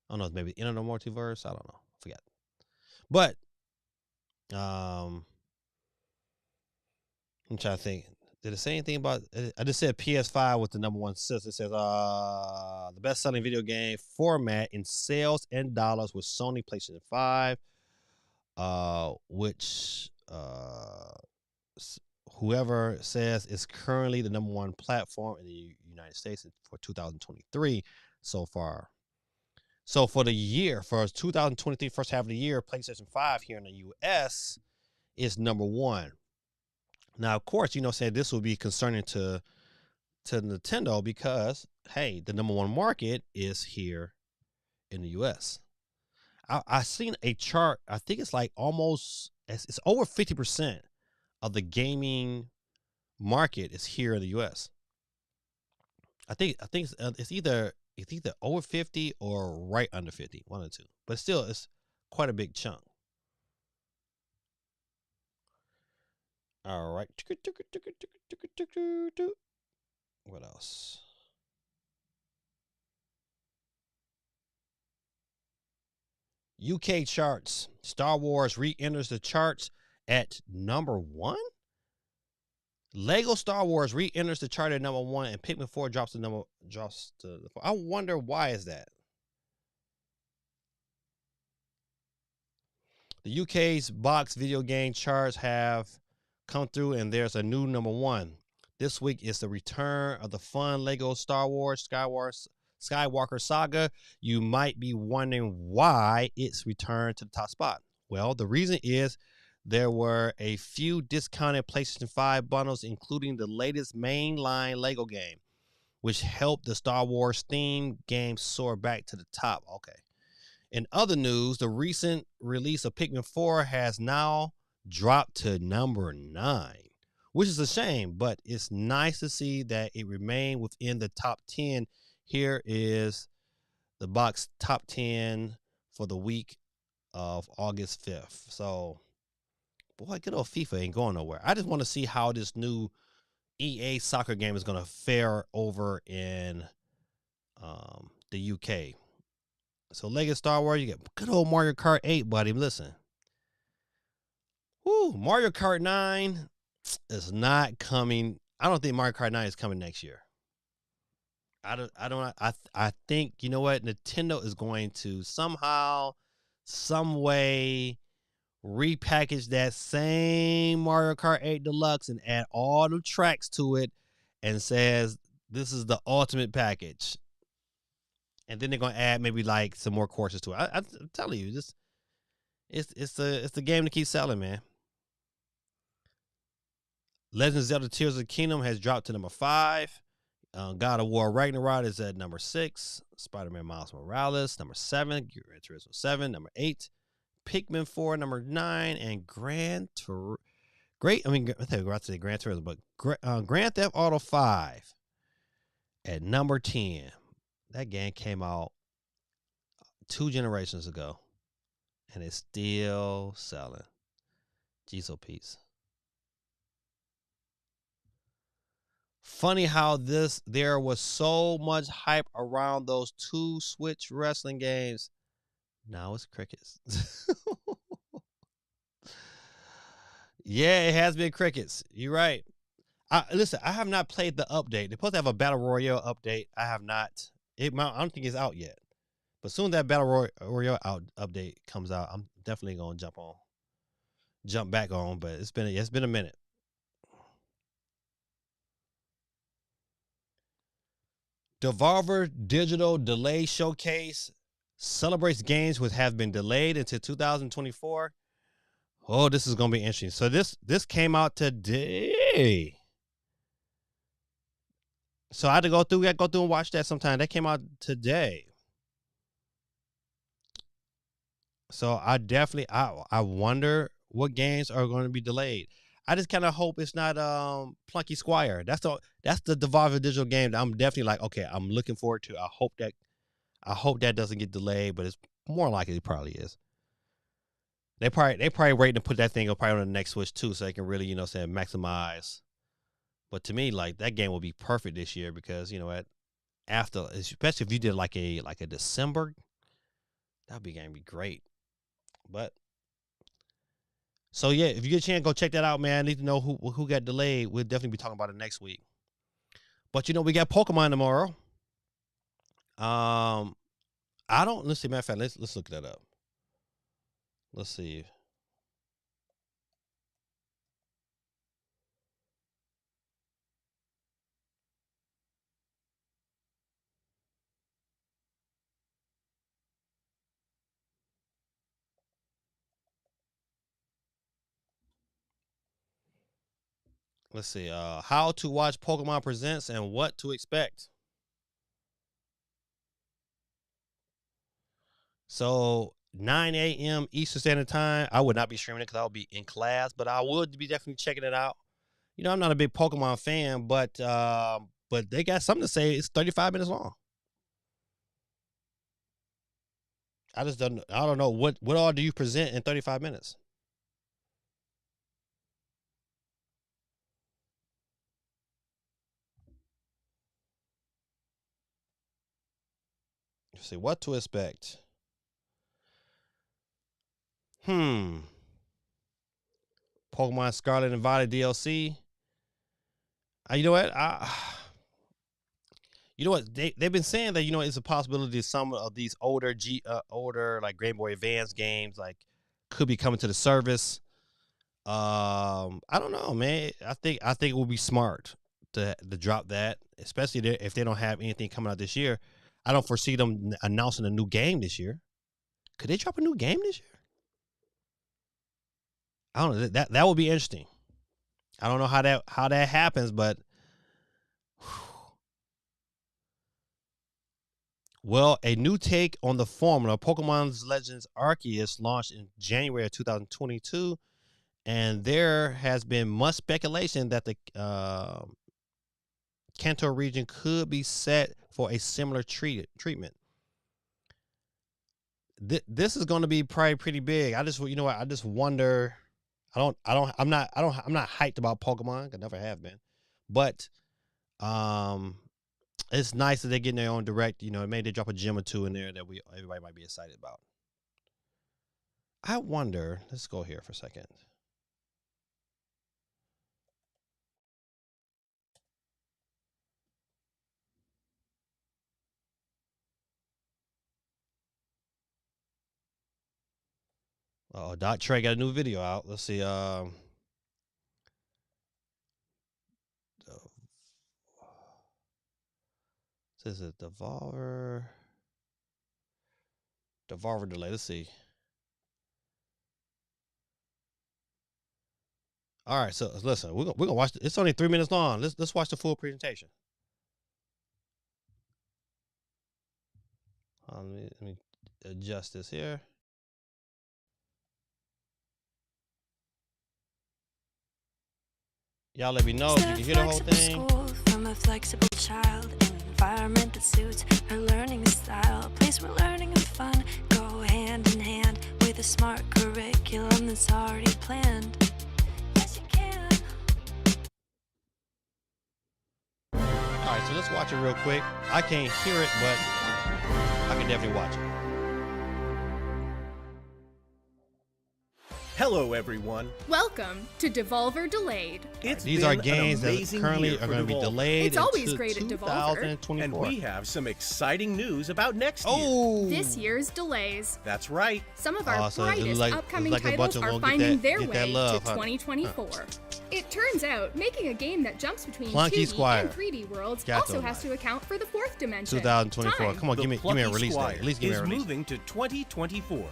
I don't know, maybe in the multiverse. I don't know. I forget. But I'm trying to think. Did it say anything about? I just said PS5 with the number 1 system. It says the best-selling video game format in sales and dollars with Sony PlayStation 5, which whoever says is currently the number 1 platform in the United States for 2023 so far. So for the year, for 2023 first half of the year, PlayStation 5 here in the US is number 1. Now, of course, saying this will be concerning to Nintendo because, hey, the number 1 market is here in the US. I seen a chart. I think it's like it's over 50% of the gaming market is here in the US. I think it's either over 50 or right under 50, one of the two. But still, it's quite a big chunk. All right. What else? UK charts. Star Wars re-enters the charts at number 1. Lego Star Wars re-enters the chart at number 1, and Pikmin 4 drops to. I wonder why is that. The UK's box video game charts have come through, and there's a new number 1. This week is the return of the fun Lego Star Wars Skywalker Saga. You might be wondering why it's returned to the top spot. Well, the reason is there were a few discounted PlayStation 5 bundles, including the latest mainline Lego game, which helped the Star Wars themed game soar back to the top. Okay. In other news, the recent release of Pikmin 4 has now dropped to number 9, which is a shame, but it's nice to see that it remained within the top 10. Here is the box top 10 for the week of August 5th. So, boy, good old FIFA ain't going nowhere. I just want to see how this new EA soccer game is going to fare over in the UK. So, Lego Star Wars, you get good old Mario Kart 8, buddy. Listen. Woo, Mario Kart 9 is not coming. I don't think Mario Kart 9 is coming next year. I think, you know what? Nintendo is going to somehow, some way repackage that same Mario Kart 8 Deluxe and add all the tracks to it and says this is the ultimate package. And then they're gonna add maybe like some more courses to it. I'm telling you, it's the game to keep selling, man. Legend of Zelda: Tears of the Kingdom has dropped to number 5. God of War Ragnarok is at number 6. Spider-Man Miles Morales, number 7. Gran Turismo 7, number 8. Pikmin 4, number 9. And Grand Theft Auto 5 at number 10. That game came out 2 generations ago, and it's still selling. Jeez, oh, peace. Funny how there was so much hype around those 2 Switch wrestling games. Now it's crickets. Yeah, it has been crickets. You're right. Listen, I have not played the update. They're supposed to have a Battle Royale update. I have not. I don't think it's out yet. But soon that Battle Royale update comes out, I'm definitely gonna jump back on. But it's been a minute. Devolver Digital Delay Showcase celebrates games which have been delayed until 2024. Oh, this is gonna be interesting. So this came out today. So I had to go through. We got to go through and watch that sometime. That came out today. So I definitely I wonder what games are going to be delayed. I just kind of hope it's not Plunky Squire. That's the Devolver Digital game that I'm definitely like, okay, I'm looking forward to. I hope that doesn't get delayed, but it's more likely it probably is. They probably waiting to put that thing up probably on the next Switch too, so they can really, maximize. But to me, like, that game will be perfect this year because, after, especially if you did like a December, that'd be gonna be great. But so yeah, if you get a chance, go check that out, man. I need to know who got delayed. We'll definitely be talking about it next week. But we got Pokemon tomorrow. Let's see, matter of fact, let's look that up. Let's see. Let's see. How to watch Pokemon Presents and what to expect. So 9 a.m. Eastern Standard Time. I would not be streaming it because I would be in class, but I would be definitely checking it out. I'm not a big Pokemon fan, but they got something to say. It's 35 minutes long. I don't know what all do you present in 35 minutes. Let's see what to expect. Pokemon Scarlet and Violet DLC. You know what? They've been saying that it's a possibility some of these older like Game Boy Advance games like could be coming to the service. I don't know, man. I think it would be smart to drop that, especially if they don't have anything coming out this year. I don't foresee them announcing a new game this year. Could they drop a new game this year? I don't know. That would be interesting. I don't know how that happens, but well, a new take on the formula, Pokemon Legends Arceus, launched in January of 2022, and there has been much speculation that the Kanto region could be set for a similar treatment. This is going to be probably pretty big. I just wonder. I'm not hyped about Pokemon. I never have been, but it's nice that they're getting their own direct. Maybe they drop a gem or two in there that everybody might be excited about. I wonder. Let's go here for a second. Oh, Doc Trey got a new video out. Let's see. This is Devolver delay. Let's see. All right, so listen, we're gonna watch. It's only 3 minutes long. Let's watch the full presentation. Let me adjust this here. Y'all let me know if you can hear the whole thing. From a flexible child, an environment that suits her learning style, a place where learning and fun go hand in hand with a smart curriculum that's already planned. Yes, you can. All right, so let's watch it real quick. I can't hear it, but I can definitely watch it. Hello, everyone. Welcome to Devolver Delayed. These are games that currently are going to be delayed. It's always great at Devolver. And we have some exciting news about next year. Oh! This year's delays. That's right. Some of our brightest upcoming titles are finding their way to 2024. It turns out, making a game that jumps between Plunky 2D Squire. and 3D worlds also has to account for the fourth dimension. 2024. Time. Come on, give me a release date. At least give me a release. Is moving to 2024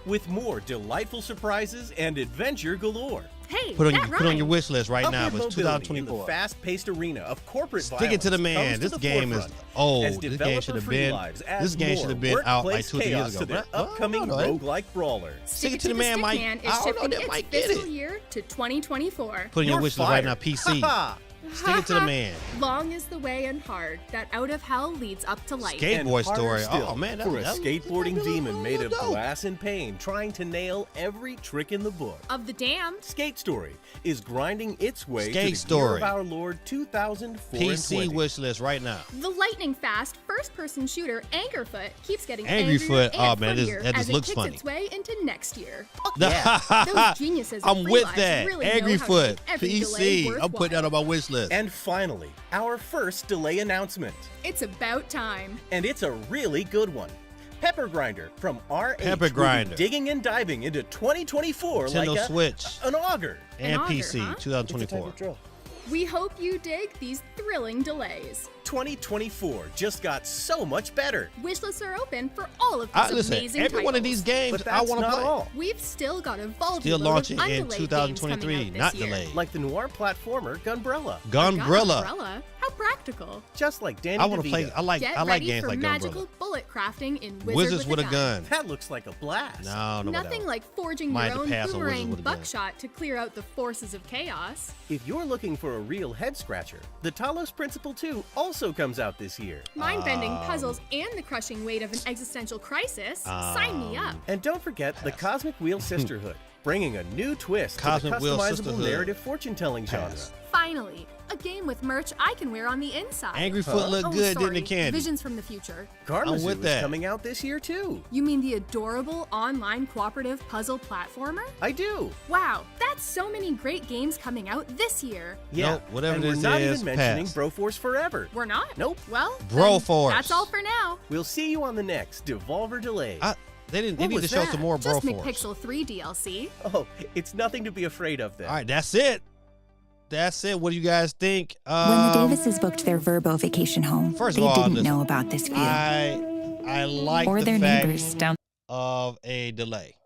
with more delightful surprises and adventure galore. Hey, Put that on your wish list right now. Upward But it's mobility in 2024. the fast-paced arena of corporate Stick it to the violence man. comes to This the game is forefront old. as This game should have developer-free been. lives This adds game should have been out like workplace 2 or 3 years chaos ago. to their But, upcoming roguelike brawler. Stick It to the Man might- Stickman I is don't know, shifting that its might get fiscal it. year to 2024. Put in your You're wish list right fired. now, PC. Ha-ha. Stick it to the man. Long is the way and hard that out of hell leads up to light. And Skateboard harder story. still Oh man, for a that skateboarding demon made of dope. glass and pain, trying to nail every trick in the book. Of the damned, Skate Story is grinding its way Skate to the year Story. of our Lord 2004 PC and 20. wish list right now. the lightning fast first-person shooter Angerfoot keeps getting Angryfoot, angrier oh, man, and this- funnier that just as looks it kicks funny. its way into next year. Those geniuses at I'm Free with Lives that. really know how to Angryfoot. make every delay PC. I'm putting that worthwhile. on my wish list. And finally, our first delay announcement. It's about time. And it's a really good one. Pepper Grinder from RH Pepper will be Grinder. digging and diving into 2024 Nintendo like Switch an auger. and An auger, PC huh? 2024. We hope you dig these thrilling delays. 2024 just got so much better. Wishlists are open for all of these Listen, amazing every titles. one of these games But I that's want to not play. all. We've still got a vault Still load of launching in undelayed 2023, games coming not out this year. delayed. Like the noir platformer Gunbrella. Gunbrella. Umbrella? How practical. Just like Danny I want to DeVito. play. I like Get games ready for like magical Gunbrella. bullet crafting in Wizards with a gun. That looks like a blast. No, no, Nothing like forging Might your have to own pass on Wizards boomerang with a gun. buckshot to clear out the forces of chaos. If you're looking for a real head scratcher, the Talos Principle 2 also comes out this year. Mind-bending puzzles and the crushing weight of an existential crisis. Sign me up. And don't forget the Cosmic Wheel Sisterhood, bringing a new twist Cosmic to the Wheel customizable Sisterhood. narrative fortune-telling genre. Pass. Finally, a game with merch I can wear on the inside. Angryfoot looked good, sorry. didn't it, Candy? Visions from the future. Karmazu with is that. coming out this year too. You mean the adorable online cooperative puzzle platformer? I do. Wow, that's so many great games coming out this year. Yeah, Nope, whatever and this we're not is, even mentioning pass. Broforce Forever. We're not? Nope. Well, Bro then Force. that's all for now. We'll see you on the next Devolver Delay. They didn't. They What need to was show that? some more Just Broforce. McPixel 3 DLC. Oh, it's nothing to be afraid of then. All right, that's it. That's it. What do you guys think? When the Davises booked their Verbo vacation home, First of they all, didn't listen, know about this view. I like Or the their fact neighbors down. of a delay.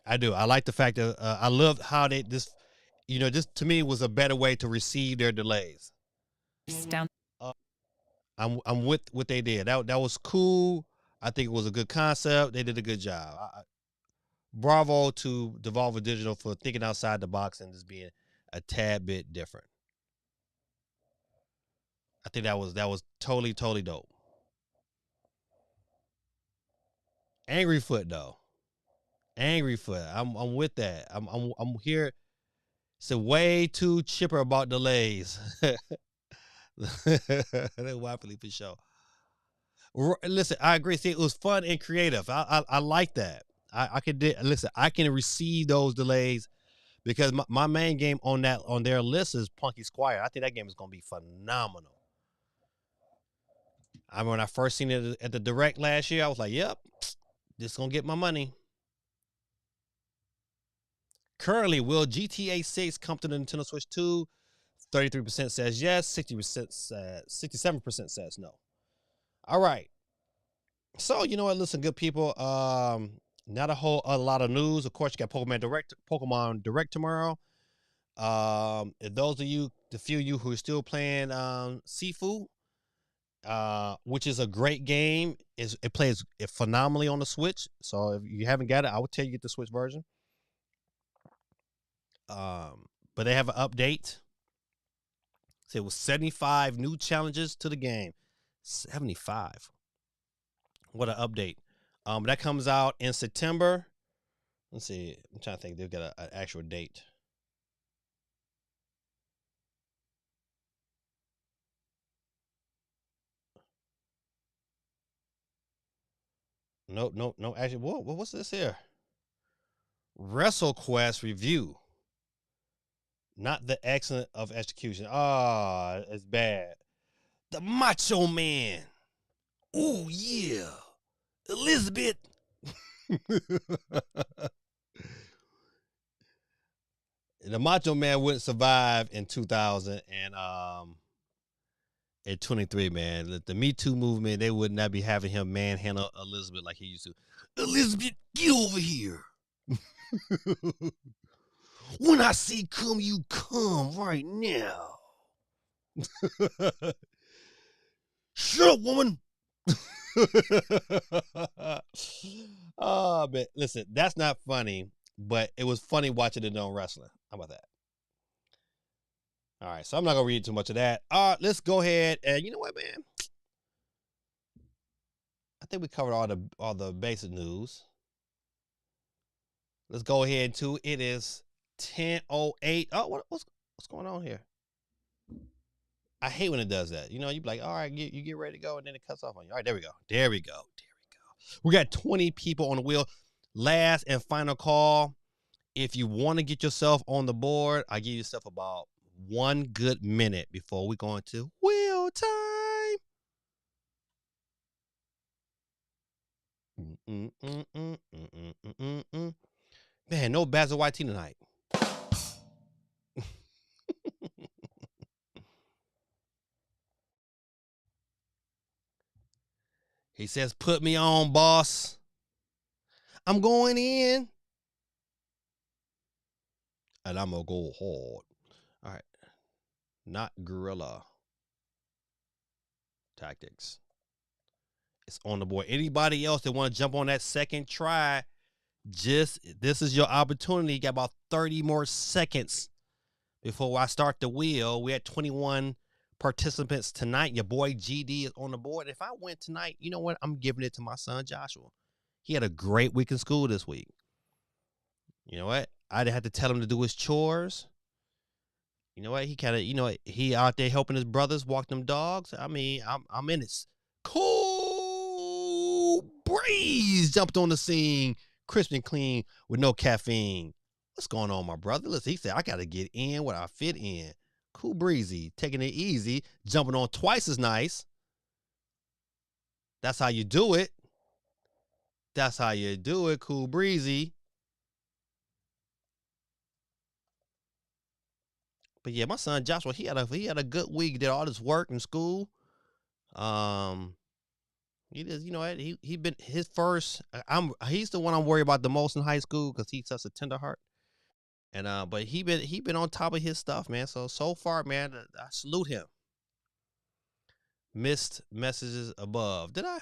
I do. I like the fact that I love how this to me was a better way to receive their delays. down. I'm with what they did. That was cool. I think it was a good concept. They did a good job. Bravo to Devolver Digital for thinking outside the box and just being a tad bit different. I think that was totally dope. Angryfoot though. Angryfoot. I'm with that. I'm here. It's way too chipper about delays. That wildly for sure. Listen, I agree. See, it was fun and creative. I like that. I can receive those delays because my main game on their list is Punky Squire. I think that game is gonna be phenomenal. I remember when I first seen it at the Direct last year, I was like, "Yep, this gonna get my money." Currently, will GTA 6 come to the Nintendo Switch 2? 33% says yes, 67% says no. All right. So, you know what? Listen, good people. Not a lot of news. Of course, you got Pokemon Direct tomorrow. Those of you, the few of you who are still playing Sifu, which is a great game, it plays phenomenally on the Switch. So if you haven't got it, I would tell you get the Switch version. But they have an update. So it was 75 new challenges to the game. 75. What an update. That comes out in September. Let's see. I'm trying to think. They've got an actual date. No. Actually, what's this here? WrestleQuest review. Not the excellent of execution. It's bad. The Macho Man. Oh, yeah. Elizabeth. The Macho Man wouldn't survive in 2000 and at 23, man. The Me Too movement, they would not be having him manhandle Elizabeth like he used to. Elizabeth, get over here. When I see come, you come right now. Shut up, woman. Oh, man. Listen, that's not funny, but it was funny watching it on wrestling. How about that? All right, so I'm not going to read too much of that. Let's go ahead. And you know what, man? I think we covered all the basic news. Let's go ahead to it is 10:08. Oh, what's going on here? I hate when it does that. You know, you be like, all right, you get ready to go, and then it cuts off on you. All right, there we go. There we go. We got 20 people on the wheel. Last and final call. If you want to get yourself on the board, I give yourself about 1 good minute before we go into wheel time. Man, no Basil White tonight. He says, put me on, boss. I'm going in. And I'm going to go hard. All right. Not guerrilla tactics. It's on the board. Anybody else that want to jump on that second try, this is your opportunity. You got about 30 more seconds before I start the wheel. We had 21 participants tonight. Your boy GD is on the board. If I win tonight, you know what? I'm giving it to my son Joshua. He had a great week in school this week. You know what? I didn't have to tell him to do his chores. You know what? He kind of, he out there helping his brothers walk them dogs. I mean, I'm in it. Cool breeze jumped on the scene, crisp and clean with no caffeine. What's going on, my brother? Listen, he said, I got to get in what I fit in. Cool breezy, taking it easy, jumping on twice as nice. That's how you do it. That's how you do it, cool breezy. But yeah, my son Joshua, he had a good week. Did all his work in school. He just, you know what? He been his first. He's the one I'm worried about the most in high school because he's such a tender heart. And but he been on top of his stuff, man. So far, man, I salute him. Missed messages above. Did I?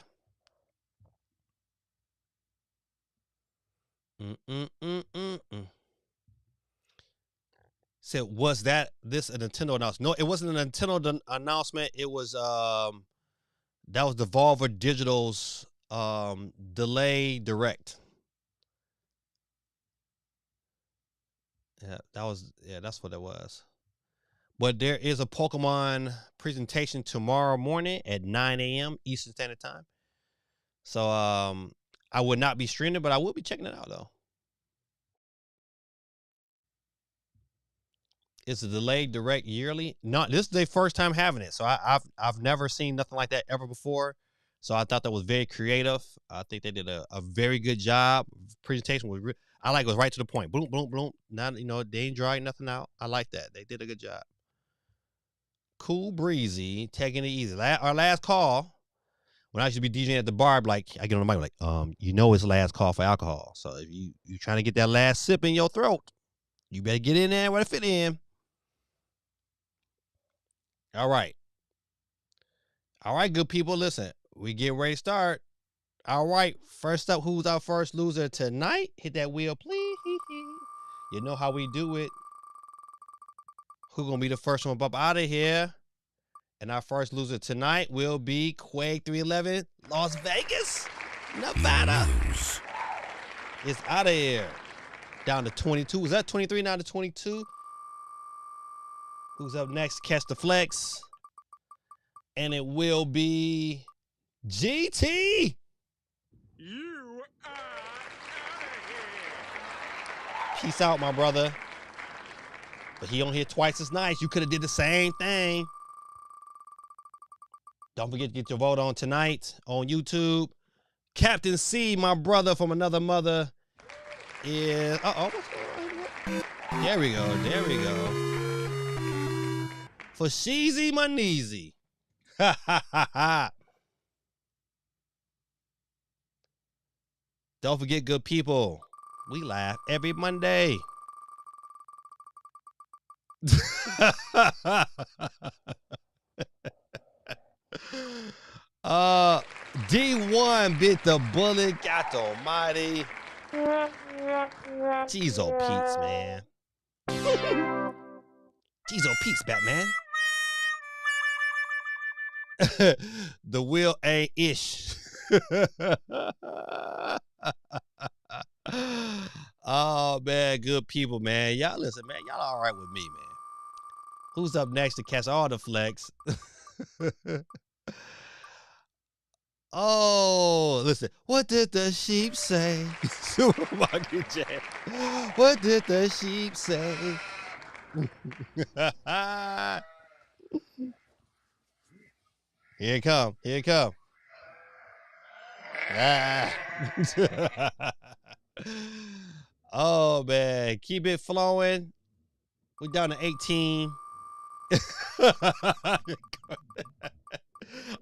Said, was this a Nintendo announcement? No, it wasn't a Nintendo announcement. It was that was Devolver Digital's delay direct. Yeah, that's what it was. But there is a Pokemon presentation tomorrow morning at 9 a.m. Eastern Standard Time. So I would not be streaming it, but I will be checking it out though. It's a delayed direct yearly. No, this is their first time having it. So I've never seen nothing like that ever before. So I thought that was very creative. I think they did a very good job. Presentation was I like it was right to the point. Boom, boom, boom. Not, they ain't drawing nothing out. I like that. They did a good job. Cool breezy, taking it easy. Our last call. When I used to be DJing at the bar, like I get on the mic, like, it's last call for alcohol. So if you trying to get that last sip in your throat, you better get in there where it fit in. All right, good people. Listen, we get ready to start. All right, first up, who's our first loser tonight? Hit that wheel, please. You know how we do it. Who's gonna be the first one up out of here? And our first loser tonight will be Quake 311, Las Vegas, Nevada. It's out of here. Down to 22. Was that 23 now to 22? Who's up next? Catch the flex. And it will be GT. You are out of here. Peace out, my brother. But he on here twice as nice. You could have did the same thing. Don't forget to get your vote on tonight on YouTube. Captain C, my brother from another mother, is... There we go. For Sheezy Maneezy. Ha, ha, ha, ha. Don't forget, good people, we laugh every Monday. D1 bit the bullet. God almighty. Jeez, oh Pete's, man. Jeez, oh Pete's, Batman. The wheel ain't ish. Oh, man, good people, man. Y'all listen, man. Y'all all right with me, man. Who's up next to catch all the flex? Oh, listen. What did the sheep say? Supermarket Jack. What did the sheep say? Here it come. Here it come. Ah. Oh, man. Keep it flowing. We down to 18.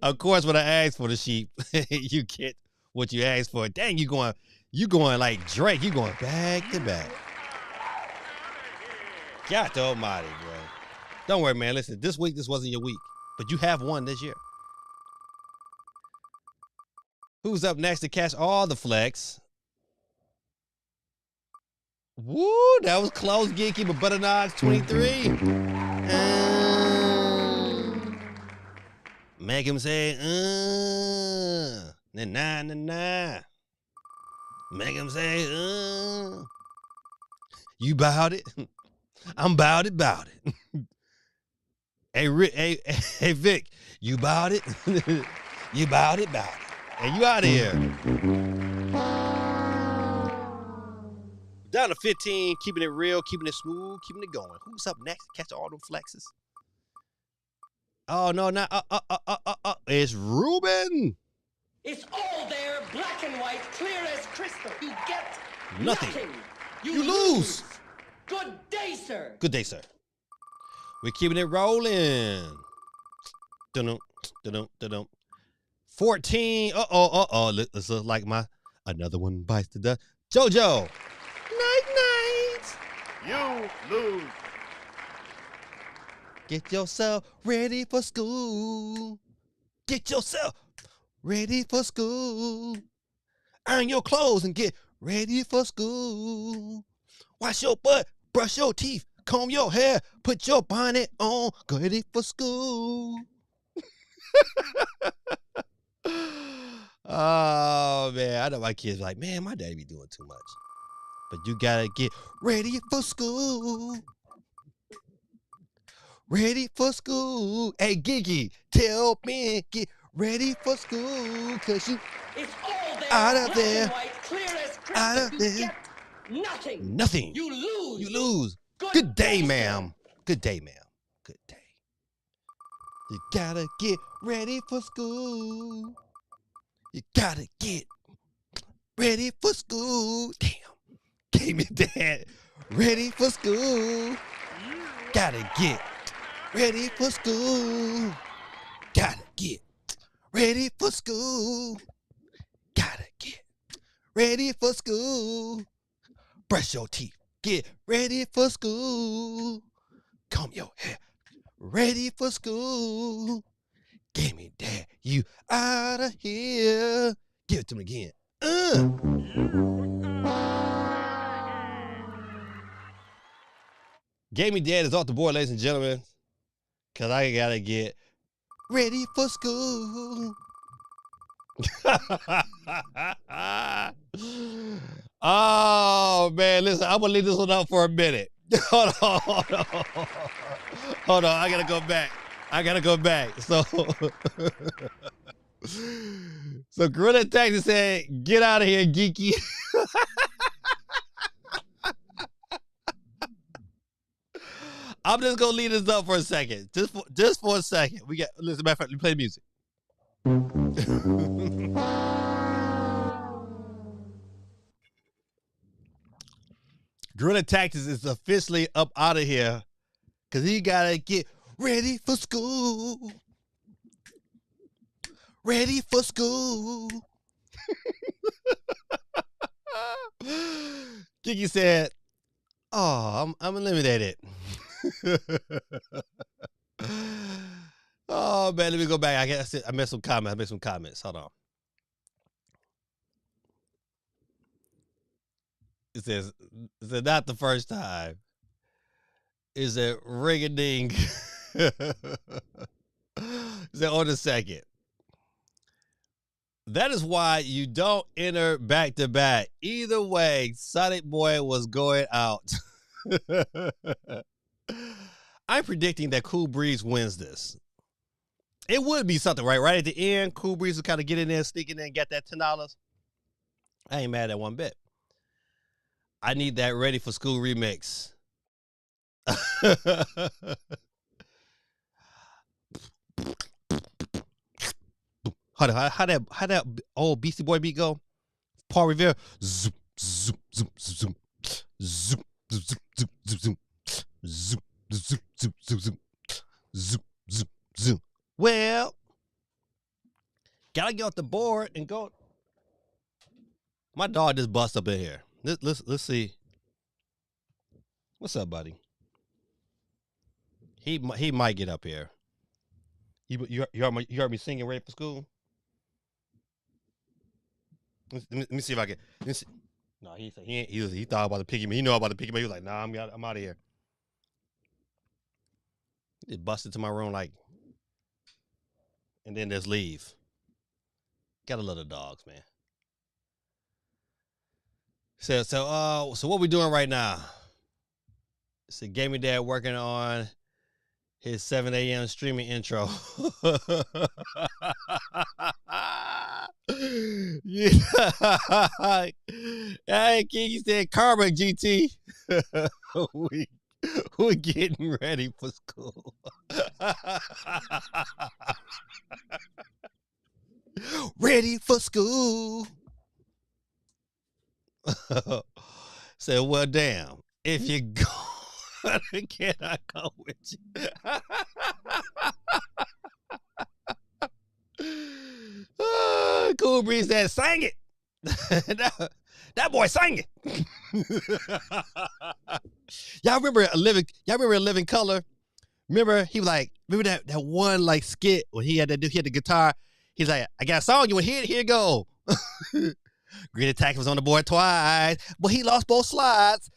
Of course, when I ask for the sheep, you get what you asked for. Dang, you going like Drake. You going back to back. God almighty, bro. Don't worry, man. Listen, this week, this wasn't your week, but you have won this year. Who's up next to catch all the flex? Woo, that was close, Geeky, but Butternox 23. Make him say, nah. Make him say, You bout it? I'm bout it. Hey, Vic, you bout it? You bout it. Hey, you out of here. Down to 15, keeping it real, keeping it smooth, keeping it going. Who's up next? Catch all them flexes. Oh, no, not it's Ruben. It's all there, black and white, clear as crystal. You get nothing. You lose. Good day, sir. Good day, sir. We're keeping it rolling. Dun-dun. 14. This looks like another one bites the dust. JoJo. Night. You lose. Get yourself ready for school. Get yourself ready for school. Iron your clothes and get ready for school. Wash your butt, brush your teeth, comb your hair, put your bonnet on, get ready for school. Oh, man. I know my kids are like, man, my daddy be doing too much. But you gotta get ready for school. Ready for school. Hey, Gigi, tell me, get ready for school. Cause you it's all there, out of there. White, clear as crystal. Out of you there. Get Nothing. You lose. You lose. Good day, ma'am. Good day, ma'am. Good day. You gotta get ready for school. You gotta get ready for school. Damn. Gave me that. Ready for school. Gotta get ready for school. Gotta get ready for school. Gotta get ready for school. Brush your teeth. Get ready for school. Comb your hair. Ready for school. Give me that. You out of here. Give it to me again. Gave me dad is off the board, ladies and gentlemen. Cause I gotta get ready for school. Oh man, listen, I'm gonna leave this one out for a minute. Hold on. I gotta go back. So Gorilla Tactics said, get out of here, geeky. I'm just gonna leave this up for a second. Just for a second. Listen, matter of fact, let me play the music. Gorilla Tactics is officially up out of here because he gotta get ready for school. Ready for school. Kiki said, "Oh, I'm eliminated." Oh man, let me go back. I guess I made some comments. Hold on. It says not the first time. Is it ring-a-ding? Is it on the second? That is why you don't enter back to back. Either way, Sonic Boy was going out. I'm predicting that Cool Breeze wins this. It would be something, right? Right at the end, Cool Breeze will kind of get in there, sneak in there, and get that $10. I ain't mad at one bit. I need that Ready for School remix. How that old Beastie Boy beat go? Paul Revere. Zoom, zoom, zoom, zoom, zoom, zoom, zoom, zoom, zoom, zoom, zoom, zoom, zoom, zoom, zoom, zoom, zoom. Well, gotta get off the board and go. My dog just bust up in here. Let's see. What's up, buddy? He might get up here. You heard me singing Ready for School? Let me see if I can. No, he thought about the piggy man. He know about the piggy man. He was like, nah, I'm out of here. He just busted to my room like, and then just leave. Gotta love the dogs, man. So what we doing right now? So Gaming Dad working on his 7 a.m. streaming intro. Yeah. Hey, King said karma, GT. we getting ready for school. Ready for school. So, well, damn. If you go, can I go with you? Cool Breeze said, "Sang it." that boy sang it. Y'all remember a living color? Remember he was like, remember that one like skit when he had the guitar. He's like, I got a song. You want to hear it? Here you go. Green Attack was on the board twice, but he lost both slides.